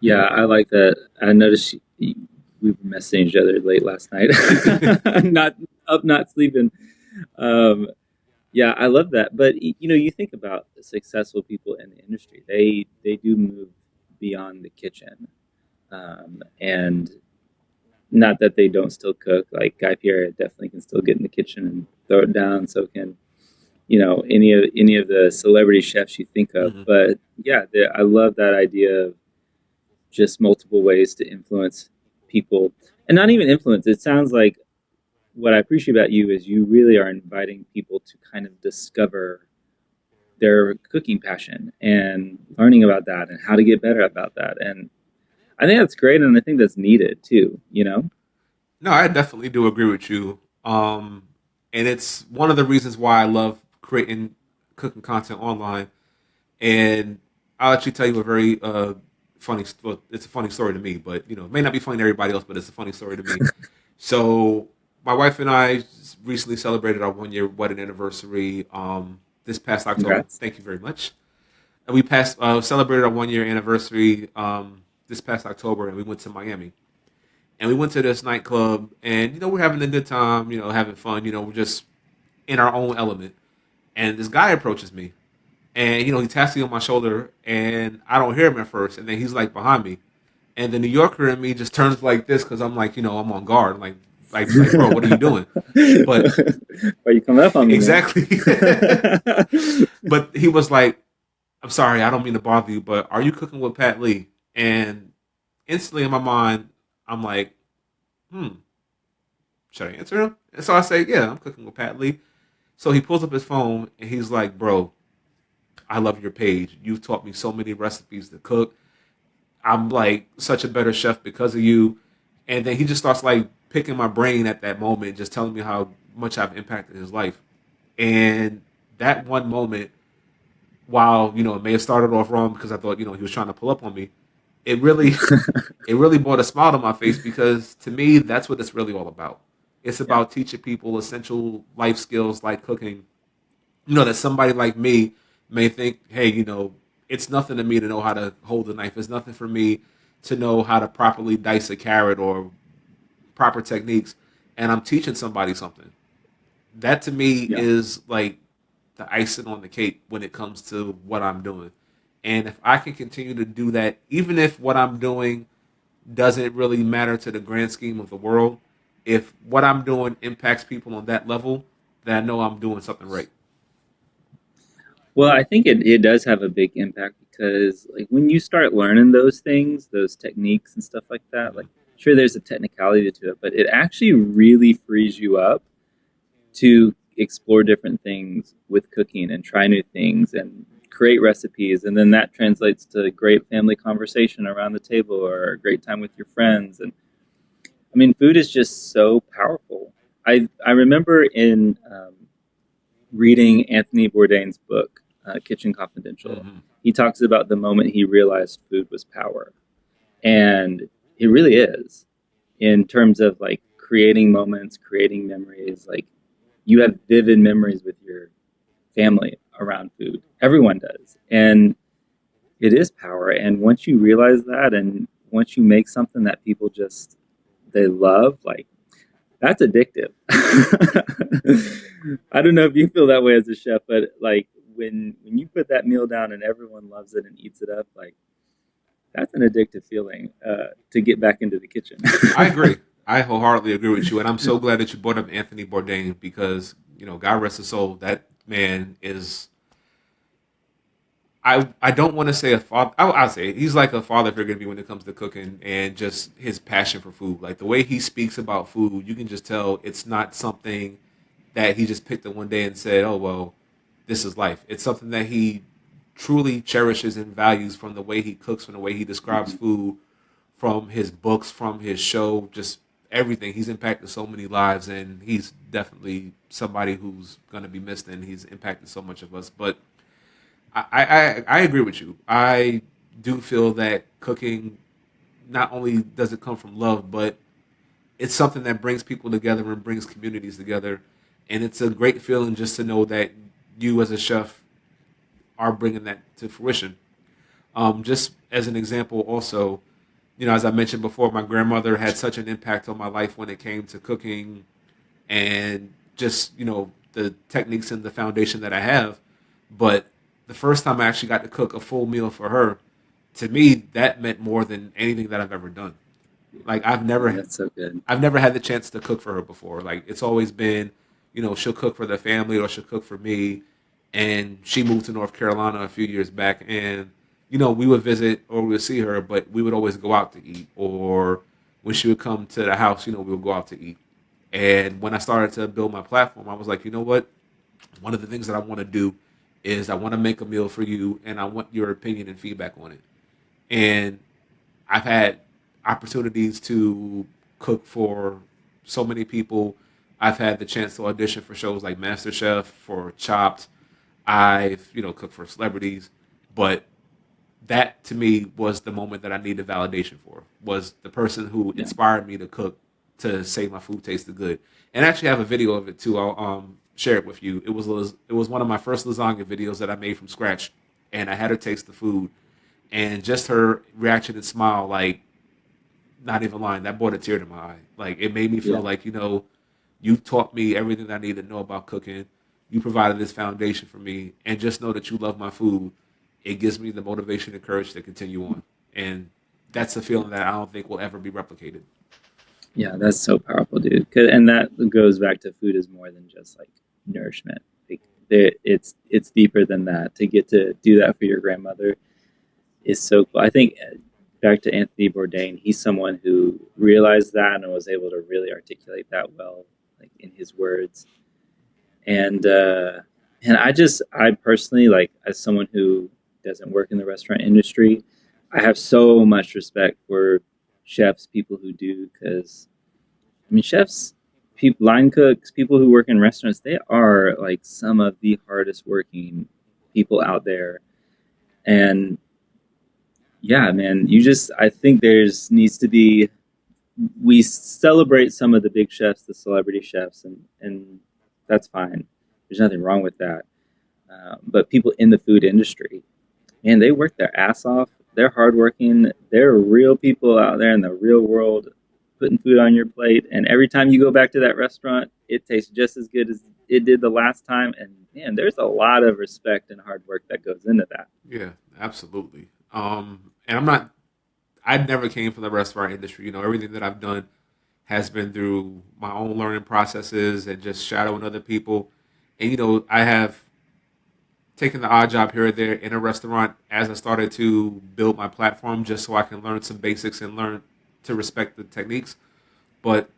Yeah, I like that. I noticed we were messaging each other late last night, not up, not sleeping. Um, yeah, I love that. But you think about successful people in the industry; they do move beyond the kitchen, and not that they don't still cook. Like Guy Fieri definitely can still get in the kitchen and throw it down. So can any of the celebrity chefs you think of. Hmm. But yeah, I love that idea of just multiple ways to influence people, and not even influence. It sounds like what I appreciate about you is you really are inviting people to kind of discover their cooking passion and learning about that and how to get better about that. And I think that's great, and I think that's needed too. No, I definitely do agree with you. And it's one of the reasons why I love creating cooking content online. And I'll actually tell you a very funny. Well, it's a funny story to me, but it may not be funny to everybody else, but it's a funny story to me. So my wife and I recently celebrated our 1 year wedding anniversary. This past October. Congrats. Thank you very much. And we passed celebrated our 1 year anniversary this past October, and we went to Miami. And we went to this nightclub, and we're having a good time, having fun. We're just in our own element. And this guy approaches me, and he taps me on my shoulder, and I don't hear him at first, and then he's like behind me, and the New Yorker in me just turns like this because I'm like, I'm on guard, like, bro, what are you doing? But Why you coming up on me, man? exactly. But he was like, I'm sorry, I don't mean to bother you, but are you cooking with Pat Lee? And instantly in my mind, I'm like, hmm, should I answer him? And so I say, yeah, I'm cooking with Pat Lee. So he pulls up his phone and he's like, bro, I love your page. You've taught me so many recipes to cook. I'm like such a better chef because of you. And then he just starts like picking my brain at that moment, just telling me how much I've impacted his life. And that one moment, while it may have started off wrong because I thought he was trying to pull up on me, it really it really brought a smile to my face because to me that's what it's really all about. It's Yeah. about teaching people essential life skills like cooking. That somebody like me may think, hey, it's nothing to me to know how to hold a knife. It's nothing for me to know how to properly dice a carrot or proper techniques, and I'm teaching somebody something. That to me Yeah. is like the icing on the cake when it comes to what I'm doing. And if I can continue to do that, even if what I'm doing doesn't really matter to the grand scheme of the world, if what I'm doing impacts people on that level, then I know I'm doing something right. Well, I think it does have a big impact because like when you start learning those things, those techniques and stuff like that, Hmm. like sure there's a technicality to it, but it actually really frees you up to explore different things with cooking and try new things and create recipes, and then that translates to great family conversation around the table or a great time with your friends. And I mean, food is just so powerful. I remember in reading Anthony Bourdain's book, Kitchen Confidential. Hmm. He talks about the moment he realized food was power, and It really is, in terms of like creating moments, creating memories. Like you have vivid memories with your family around food. Everyone does. And it is power. And once you realize that, and once you make something that people just, they love, like that's addictive. I don't know if you feel that way as a chef, but like when you put that meal down and everyone loves it and eats it up, like that's an addictive feeling to get back into the kitchen. I agree. I wholeheartedly agree with you, and I'm so glad that you brought up Anthony Bourdain because God rest his soul. That man is. I don't want to say a father. I'll say it. He's like a father figure to me when it comes to cooking and just his passion for food. Like the way he speaks about food, you can just tell it's not something that he just picked up one day and said, "Oh well, this is life." It's something that he truly cherishes and values from the way he cooks, from the way he describes food, from his books, from his show, just everything. He's impacted so many lives, and he's definitely somebody who's going to be missed, and he's impacted so much of us. But I agree with you. I do feel that cooking not only does it come from love, but it's something that brings people together and brings communities together. And it's a great feeling just to know that you as a chef are bringing that to fruition. Just as an example, also, as I mentioned before, my grandmother had such an impact on my life when it came to cooking and just, the techniques and the foundation that I have. But the first time I actually got to cook a full meal for her, to me, that meant more than anything that I've ever done. Like That's so good. I've never had the chance to cook for her before. Like it's always been, she'll cook for the family or she'll cook for me. And she moved to North Carolina a few years back, and we would visit or we would see her, but we would always go out to eat. Or when she would come to the house, we would go out to eat. And when I started to build my platform, I was like, you know what? One of the things that I want to do is I want to make a meal for you, and I want your opinion and feedback on it. And I've had opportunities to cook for so many people. I've had the chance to audition for shows like MasterChef, for Chopped. I've cooked for celebrities, but that to me was the moment that I needed validation for. Was the person who Yeah. inspired me to cook to say my food tasted good. And I actually have a video of it too. I'll share it with you. It was one of my first lasagna videos that I made from scratch, and I had her taste the food, and just her reaction and smile, like not even lying, that brought a tear to my eye. Like it made me feel Yeah. like you taught me everything I need to know about cooking. You provided this foundation for me, and just know that you love my food. It gives me the motivation and courage to continue on, and that's a feeling that I don't think will ever be replicated. Yeah, that's so powerful, dude. And that goes back to food is more than just like nourishment. Like it's deeper than that. To get to do that for your grandmother is so cool. I think back to Anthony Bourdain, he's someone who realized that and was able to really articulate that well, like in his words. And I personally, like as someone who doesn't work in the restaurant industry, I have so much respect for chefs, people who do, because I mean, chefs, people, line cooks, people who work in restaurants, they are like some of the hardest working people out there. And yeah, man, I think there's needs to be, we celebrate some of the big chefs, the celebrity chefs, and that's fine. There's nothing wrong with that. But people in the food industry, man, they work their ass off. They're hardworking. They're real people out there in the real world putting food on your plate. And every time you go back to that restaurant, it tastes just as good as it did the last time. And man, there's a lot of respect and hard work that goes into that. Yeah, absolutely. And I never came from the restaurant industry. Everything that I've done has been through my own learning processes and just shadowing other people. And I have taken the odd job here or there in a restaurant as I started to build my platform, just so I can learn some basics and learn to respect the techniques. But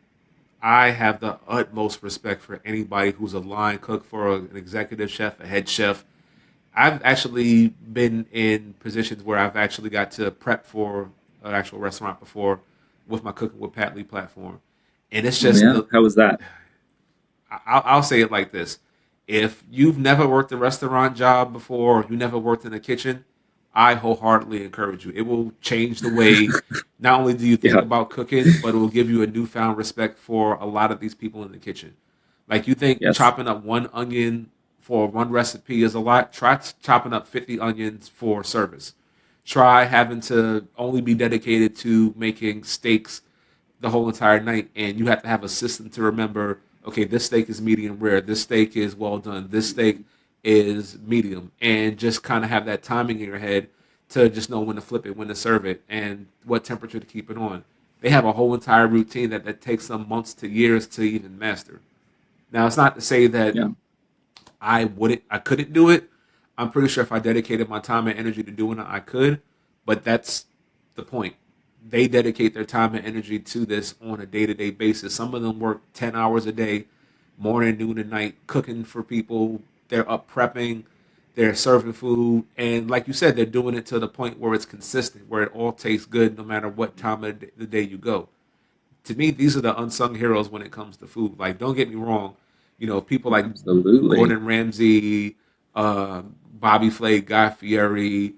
I have the utmost respect for anybody who's a line cook, for an executive chef, a head chef. I've actually been in positions where I've actually got to prep for an actual restaurant before with my Cooking with Pat Lee platform. And it's just Yeah. How was that? I'll say it like this: if you've never worked a restaurant job before, or you never worked in a kitchen, I wholeheartedly encourage you. It will change the way not only do you think Yeah. about cooking, but it will give you a newfound respect for a lot of these people in the kitchen. Like you think Yes. chopping up one onion for one recipe is a lot. Try chopping up 50 onions for service. Try having to only be dedicated to making steaks the whole entire night, and you have to have a system to remember. Okay, this steak is medium rare. This steak is well done. This steak is medium, and just kind of have that timing in your head to just know when to flip it, when to serve it, and what temperature to keep it on. They have a whole entire routine that takes them months to years to even master. Now, it's not to say that Yeah. I couldn't do it. I'm pretty sure if I dedicated my time and energy to doing it, I could. But that's the point. They dedicate their time and energy to this on a day to day basis. Some of them work 10 hours a day, morning, noon, and night, cooking for people. They're up prepping, they're serving food. And like you said, they're doing it to the point where it's consistent, where it all tastes good no matter what time of the day you go. To me, these are the unsung heroes when it comes to food. Like, don't get me wrong, people like Absolutely. Gordon Ramsay, Bobby Flay, Guy Fieri,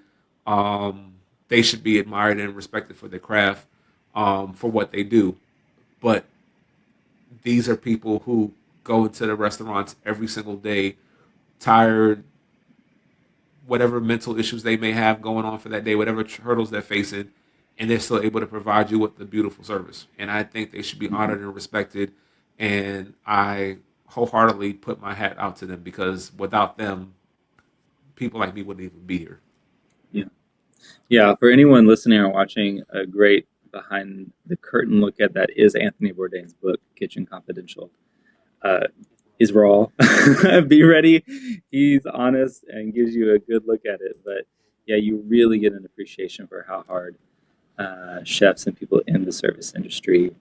they should be admired and respected for their craft, for what they do. But these are people who go into the restaurants every single day, tired, whatever mental issues they may have going on for that day, whatever hurdles they're facing, and they're still able to provide you with the beautiful service. And I think they should be Mhm. honored and respected. And I wholeheartedly put my hat out to them because without them, people like me wouldn't even be here. Yeah. Yeah. For anyone listening or watching, a great behind the curtain look at that is Anthony Bourdain's book, Kitchen Confidential. Uh, is raw. Be ready. He's honest and gives you a good look at it. But yeah, you really get an appreciation for how hard chefs and people in the service industry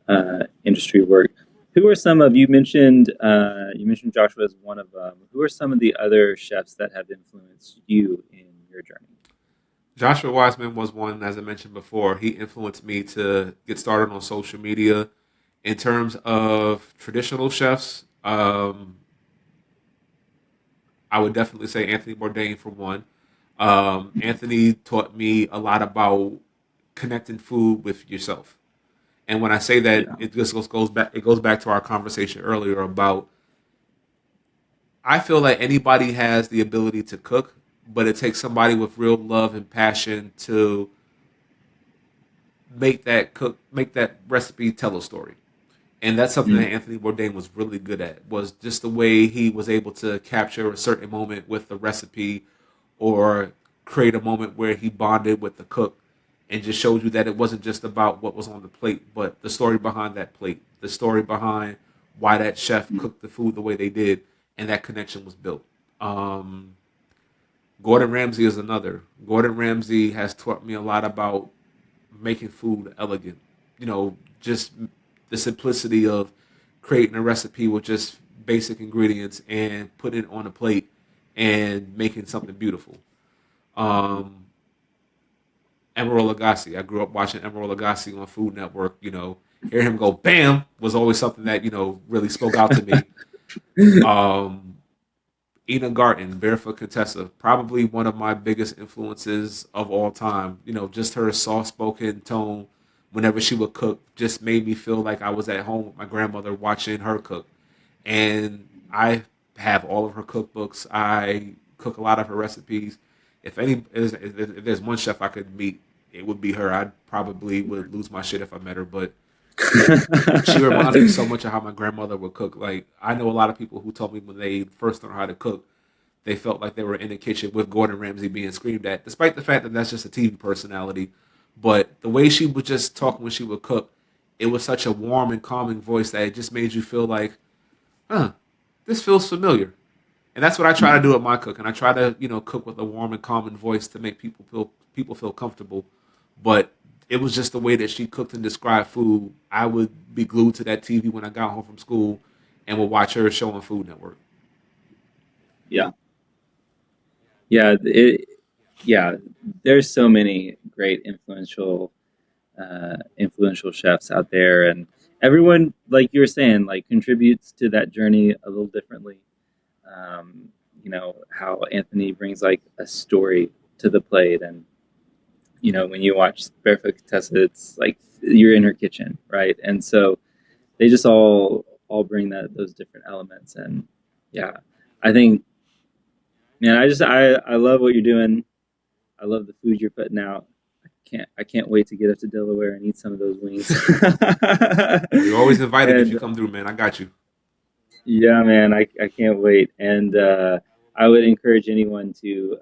work. Who are some of you mentioned Joshua as one of them. Who are some of the other chefs that have influenced you in your journey? Joshua Wiseman was one, as I mentioned before. He influenced me to get started on social media. In terms of traditional chefs, I would definitely say Anthony Bourdain for one. Anthony taught me a lot about connecting food with yourself. And when I say that, Yeah. it just goes back. It goes back to our conversation earlier about. I feel like anybody has the ability to cook, but it takes somebody with real love and passion to make that recipe tell a story. And that's something that Mm. Anthony Bourdain was really good at. Was just the way he was able to capture a certain moment with the recipe, or create a moment where he bonded with the cook, and just showed you that it wasn't just about what was on the plate, but the story behind that plate, the story behind why that chef Mm. cooked the food the way they did, and that connection was built. Um, Gordon Ramsay is another. Gordon Ramsay has taught me a lot about making food elegant. Just the simplicity of creating a recipe with just basic ingredients and putting it on a plate and making something beautiful. Um, Emeril Lagasse. I grew up watching Emeril Lagasse on Food Network. Hear him go bam was always something that really spoke out to me. Um, Ina Garten, Barefoot Contessa, probably one of my biggest influences of all time. Just her soft spoken tone whenever she would cook just made me feel like I was at home with my grandmother watching her cook. And I have all of her cookbooks. I cook a lot of her recipes. If there's one chef I could meet, it would be her. I probably would lose my shit if I met her, but she reminds me so much of how my grandmother would cook. Like, I know a lot of people who told me when they first learned how to cook, they felt like they were in the kitchen with Gordon Ramsay being screamed at, despite the fact that that's just a TV personality. But the way she would just talk when she would cook, it was such a warm and calming voice that it just made you feel like, huh, this feels familiar. And that's what I try to do with my cooking. I try to, cook with a warm and calming voice to make people feel comfortable. But it was just the way that she cooked and described food. I would be glued to that TV when I got home from school, and would watch her show on Food Network. Yeah. Yeah. Yeah. There's so many great influential chefs out there, and everyone, like you were saying, like contributes to that journey a little differently. How Anthony brings like a story. to the plate. And when you watch Barefoot Contessa, it's like you're in her kitchen, right? And so they just all bring those different elements. And yeah, I think, man, I love what you're doing. I love the food you're putting out. I can't wait to get up to Delaware and eat some of those wings. You're always invited if you come through, man. I got you. Yeah, man, I can't wait. And I would encourage anyone to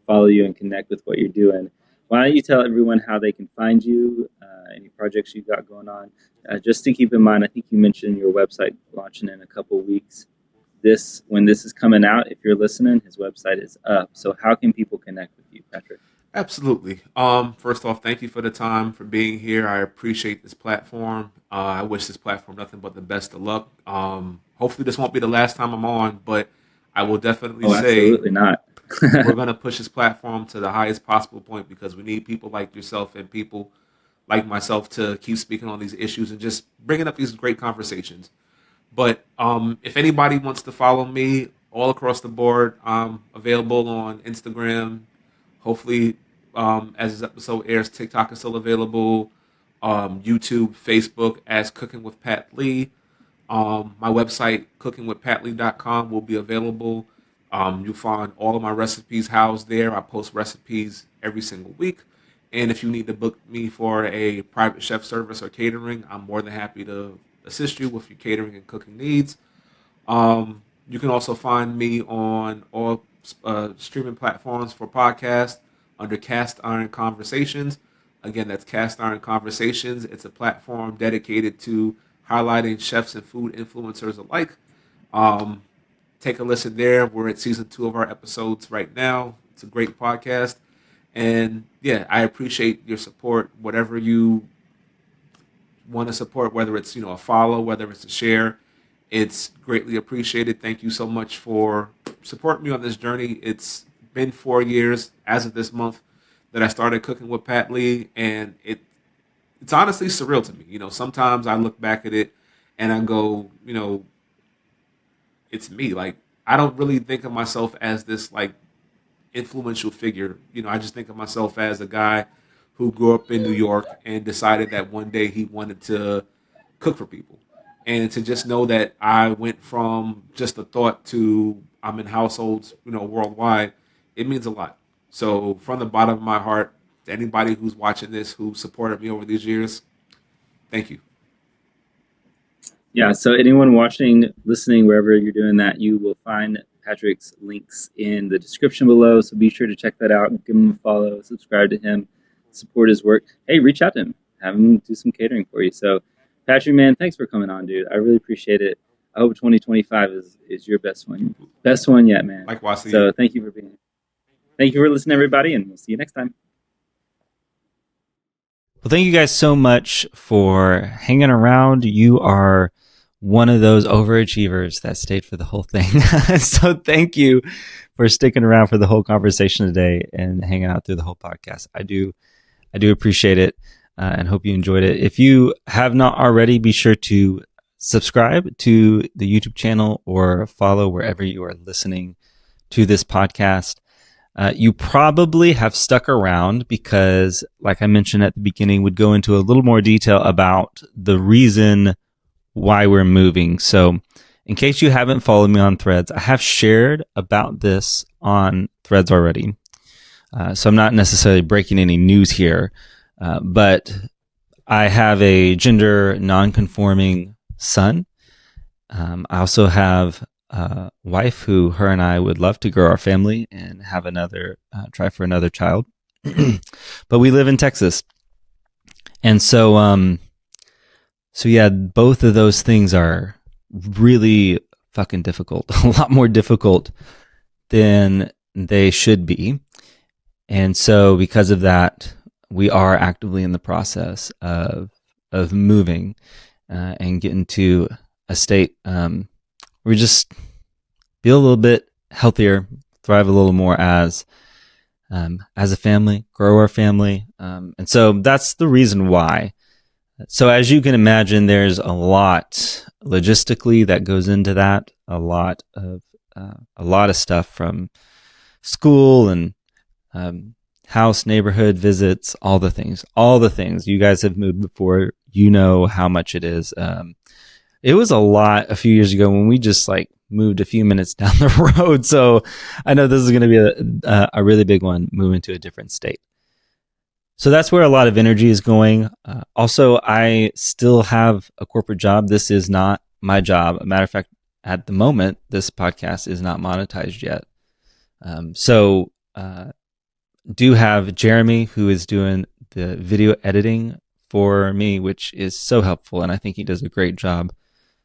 follow you and connect with what you're doing. Why don't you tell everyone how they can find you, any projects you've got going on? Just to keep in mind, I think you mentioned your website launching in a couple weeks. When this is coming out, if you're listening, his website is up. So how can people connect with you, Patrick? Absolutely. First off, thank you for the time, for being here. I appreciate this platform. I wish this platform nothing but the best of luck. Hopefully this won't be the last time I'm on, but I will definitely say absolutely not. we're going to push this platform to the highest possible point, because we need people like yourself and people like myself to keep speaking on these issues and just bringing up these great conversations. But if anybody wants to follow me all across the board, I'm available on Instagram. Hopefully, as this episode airs, TikTok is still available. YouTube, Facebook as Cooking with Pat Lee. My website, cookingwithpatlee.com, will be available. You'll find all of my recipes housed there. I post recipes every single week. And if you need to book me for a private chef service or catering, I'm more than happy to assist you with your catering and cooking needs. You can also find me on all streaming platforms for podcasts under Cast Iron Conversations. Again, that's Cast Iron Conversations. It's a platform dedicated to highlighting chefs and food influencers alike. Take a listen there. We're at season 2 of our episodes right now. It's a great podcast. And yeah, I appreciate your support. Whatever you want to support, whether it's a follow, whether it's a share, it's greatly appreciated. Thank you so much for supporting me on this journey. It's been 4 years as of this month that I started Cooking with Pat Lee, and it's honestly surreal to me. Sometimes I look back at it and I go, it's me. Like, I don't really think of myself as this like influential figure. I just think of myself as a guy who grew up in New York and decided that one day he wanted to cook for people. And to just know that I went from just a thought to I'm in households, worldwide, it means a lot. So from the bottom of my heart, to anybody who's watching this, who supported me over these years, thank you. Yeah, so anyone watching, listening, wherever you're doing that, you will find Patrick's links in the description below. So be sure to check that out. Give him a follow, subscribe to him, support his work. Hey, reach out to him. Have him do some catering for you. So Patrick, man, thanks for coming on, dude. I really appreciate it. I hope 2025 is your best one. Best one yet, man. Likewise. So thank you for being here. Thank you for listening, everybody, and we'll see you next time. Well, thank you guys so much for hanging around. You are one of those overachievers that stayed for the whole thing. So thank you for sticking around for the whole conversation today and hanging out through the whole podcast. I do appreciate it, and hope you enjoyed it. If you have not already, be sure to subscribe to the YouTube channel or follow wherever you are listening to this podcast. You probably have stuck around because, like I mentioned at the beginning, would go into a little more detail about the reason why we're moving. So in case you haven't followed me on Threads, I have shared about this on Threads already. So I'm not necessarily breaking any news here, but I have a gender non-conforming son. I also have a wife who her and I would love to grow our family and have try for another child. But we live in Texas. And so yeah, both of those things are really fucking difficult, a lot more difficult than they should be. And so because of that, we are actively in the process of moving and getting to a state where we just feel a little bit healthier, thrive a little more as a family, grow our family. And so that's the reason why. So as you can imagine, there's a lot logistically that goes into that, a lot of stuff from school and house, neighborhood visits, all the things. You guys have moved before. You know how much it is. It was a lot a few years ago when we just like moved a few minutes down the road. So I know this is going to be a really big one, moving to a different state. So that's where a lot of energy is going. Also, I still have a corporate job. This is not my job. A matter of fact, at the moment, this podcast is not monetized yet. So do have Jeremy, who is doing the video editing for me, which is so helpful. And I think he does a great job.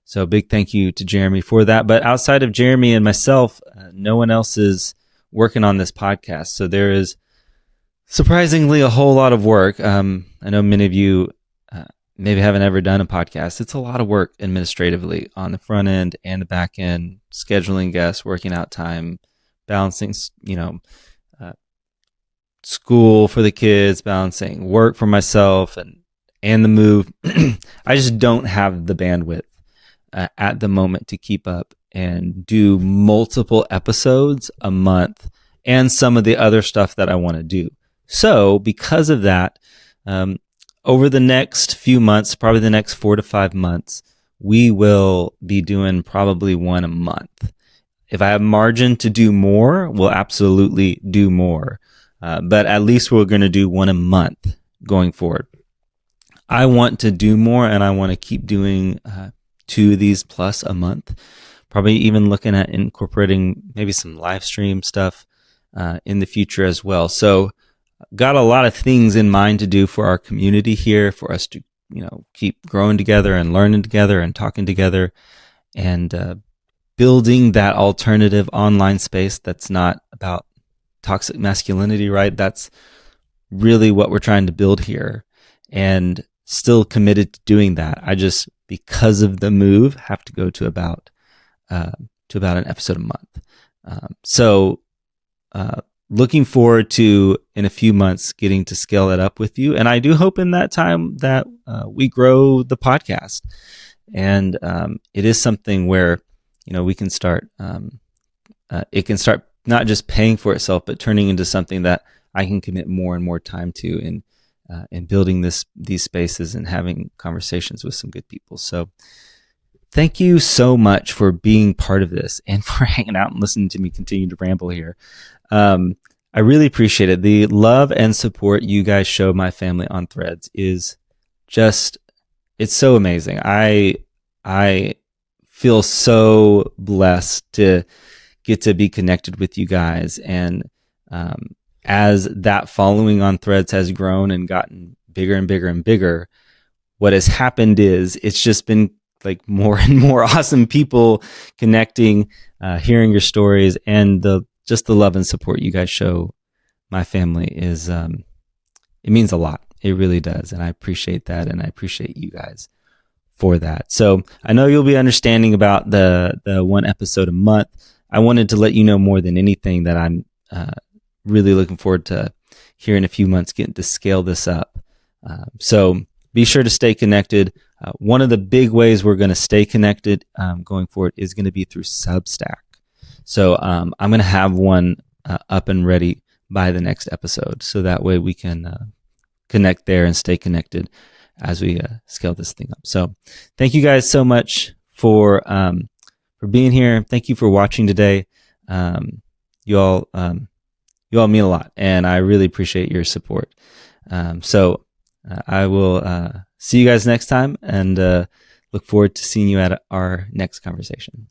So big thank you to Jeremy for that. But outside of Jeremy and myself, no one else is working on this podcast. So there is surprisingly a whole lot of work. I know many of you maybe haven't ever done a podcast. It's a lot of work administratively on the front end and the back end, scheduling guests, working out time, balancing, school for the kids, balancing work for myself and the move. I just don't have the bandwidth at the moment to keep up and do multiple episodes a month and some of the other stuff that I want to do. So because of that, over the next few months, probably the next 4 to 5 months, we will be doing probably one a month. If I have margin to do more, we'll absolutely do more. But at least we're going to do one a month going forward. I want to do more, and I want to keep doing 2 of these plus a month. Probably even looking at incorporating maybe some live stream stuff in the future as well. So got a lot of things in mind to do for our community here, for us to keep growing together and learning together and talking together and building that alternative online space that's not about toxic masculinity, right? That's really what we're trying to build here, and still committed to doing that. I just, because of the move, have to go to about an episode a month. So looking forward to, in a few months, getting to scale that up with you. And I do hope in that time that we grow the podcast. And it is something where, we can start, it can start not just paying for itself, but turning into something that I can commit more and more time to in building these spaces and having conversations with some good people. So thank you so much for being part of this and for hanging out and listening to me continue to ramble here. I really appreciate it. The love and support you guys show my family on Threads is just, it's so amazing. I feel so blessed to get to be connected with you guys. And as that following on Threads has grown and gotten bigger and bigger and bigger, what has happened is it's just been like more and more awesome people connecting, hearing your stories, and just the love and support you guys show my family is, it means a lot. It really does. And I appreciate that. And I appreciate you guys for that. So I know you'll be understanding about the 1 episode a month. I wanted to let you know more than anything that I'm really looking forward to here in a few months getting to scale this up. So be sure to stay connected. One of the big ways we're going to stay connected going forward is going to be through Substack. So I'm going to have one up and ready by the next episode. So that way we can connect there and stay connected as we scale this thing up. So thank you guys so much for being here. Thank you for watching today. You all mean a lot, and I really appreciate your support. So I will see you guys next time, and look forward to seeing you at our next conversation.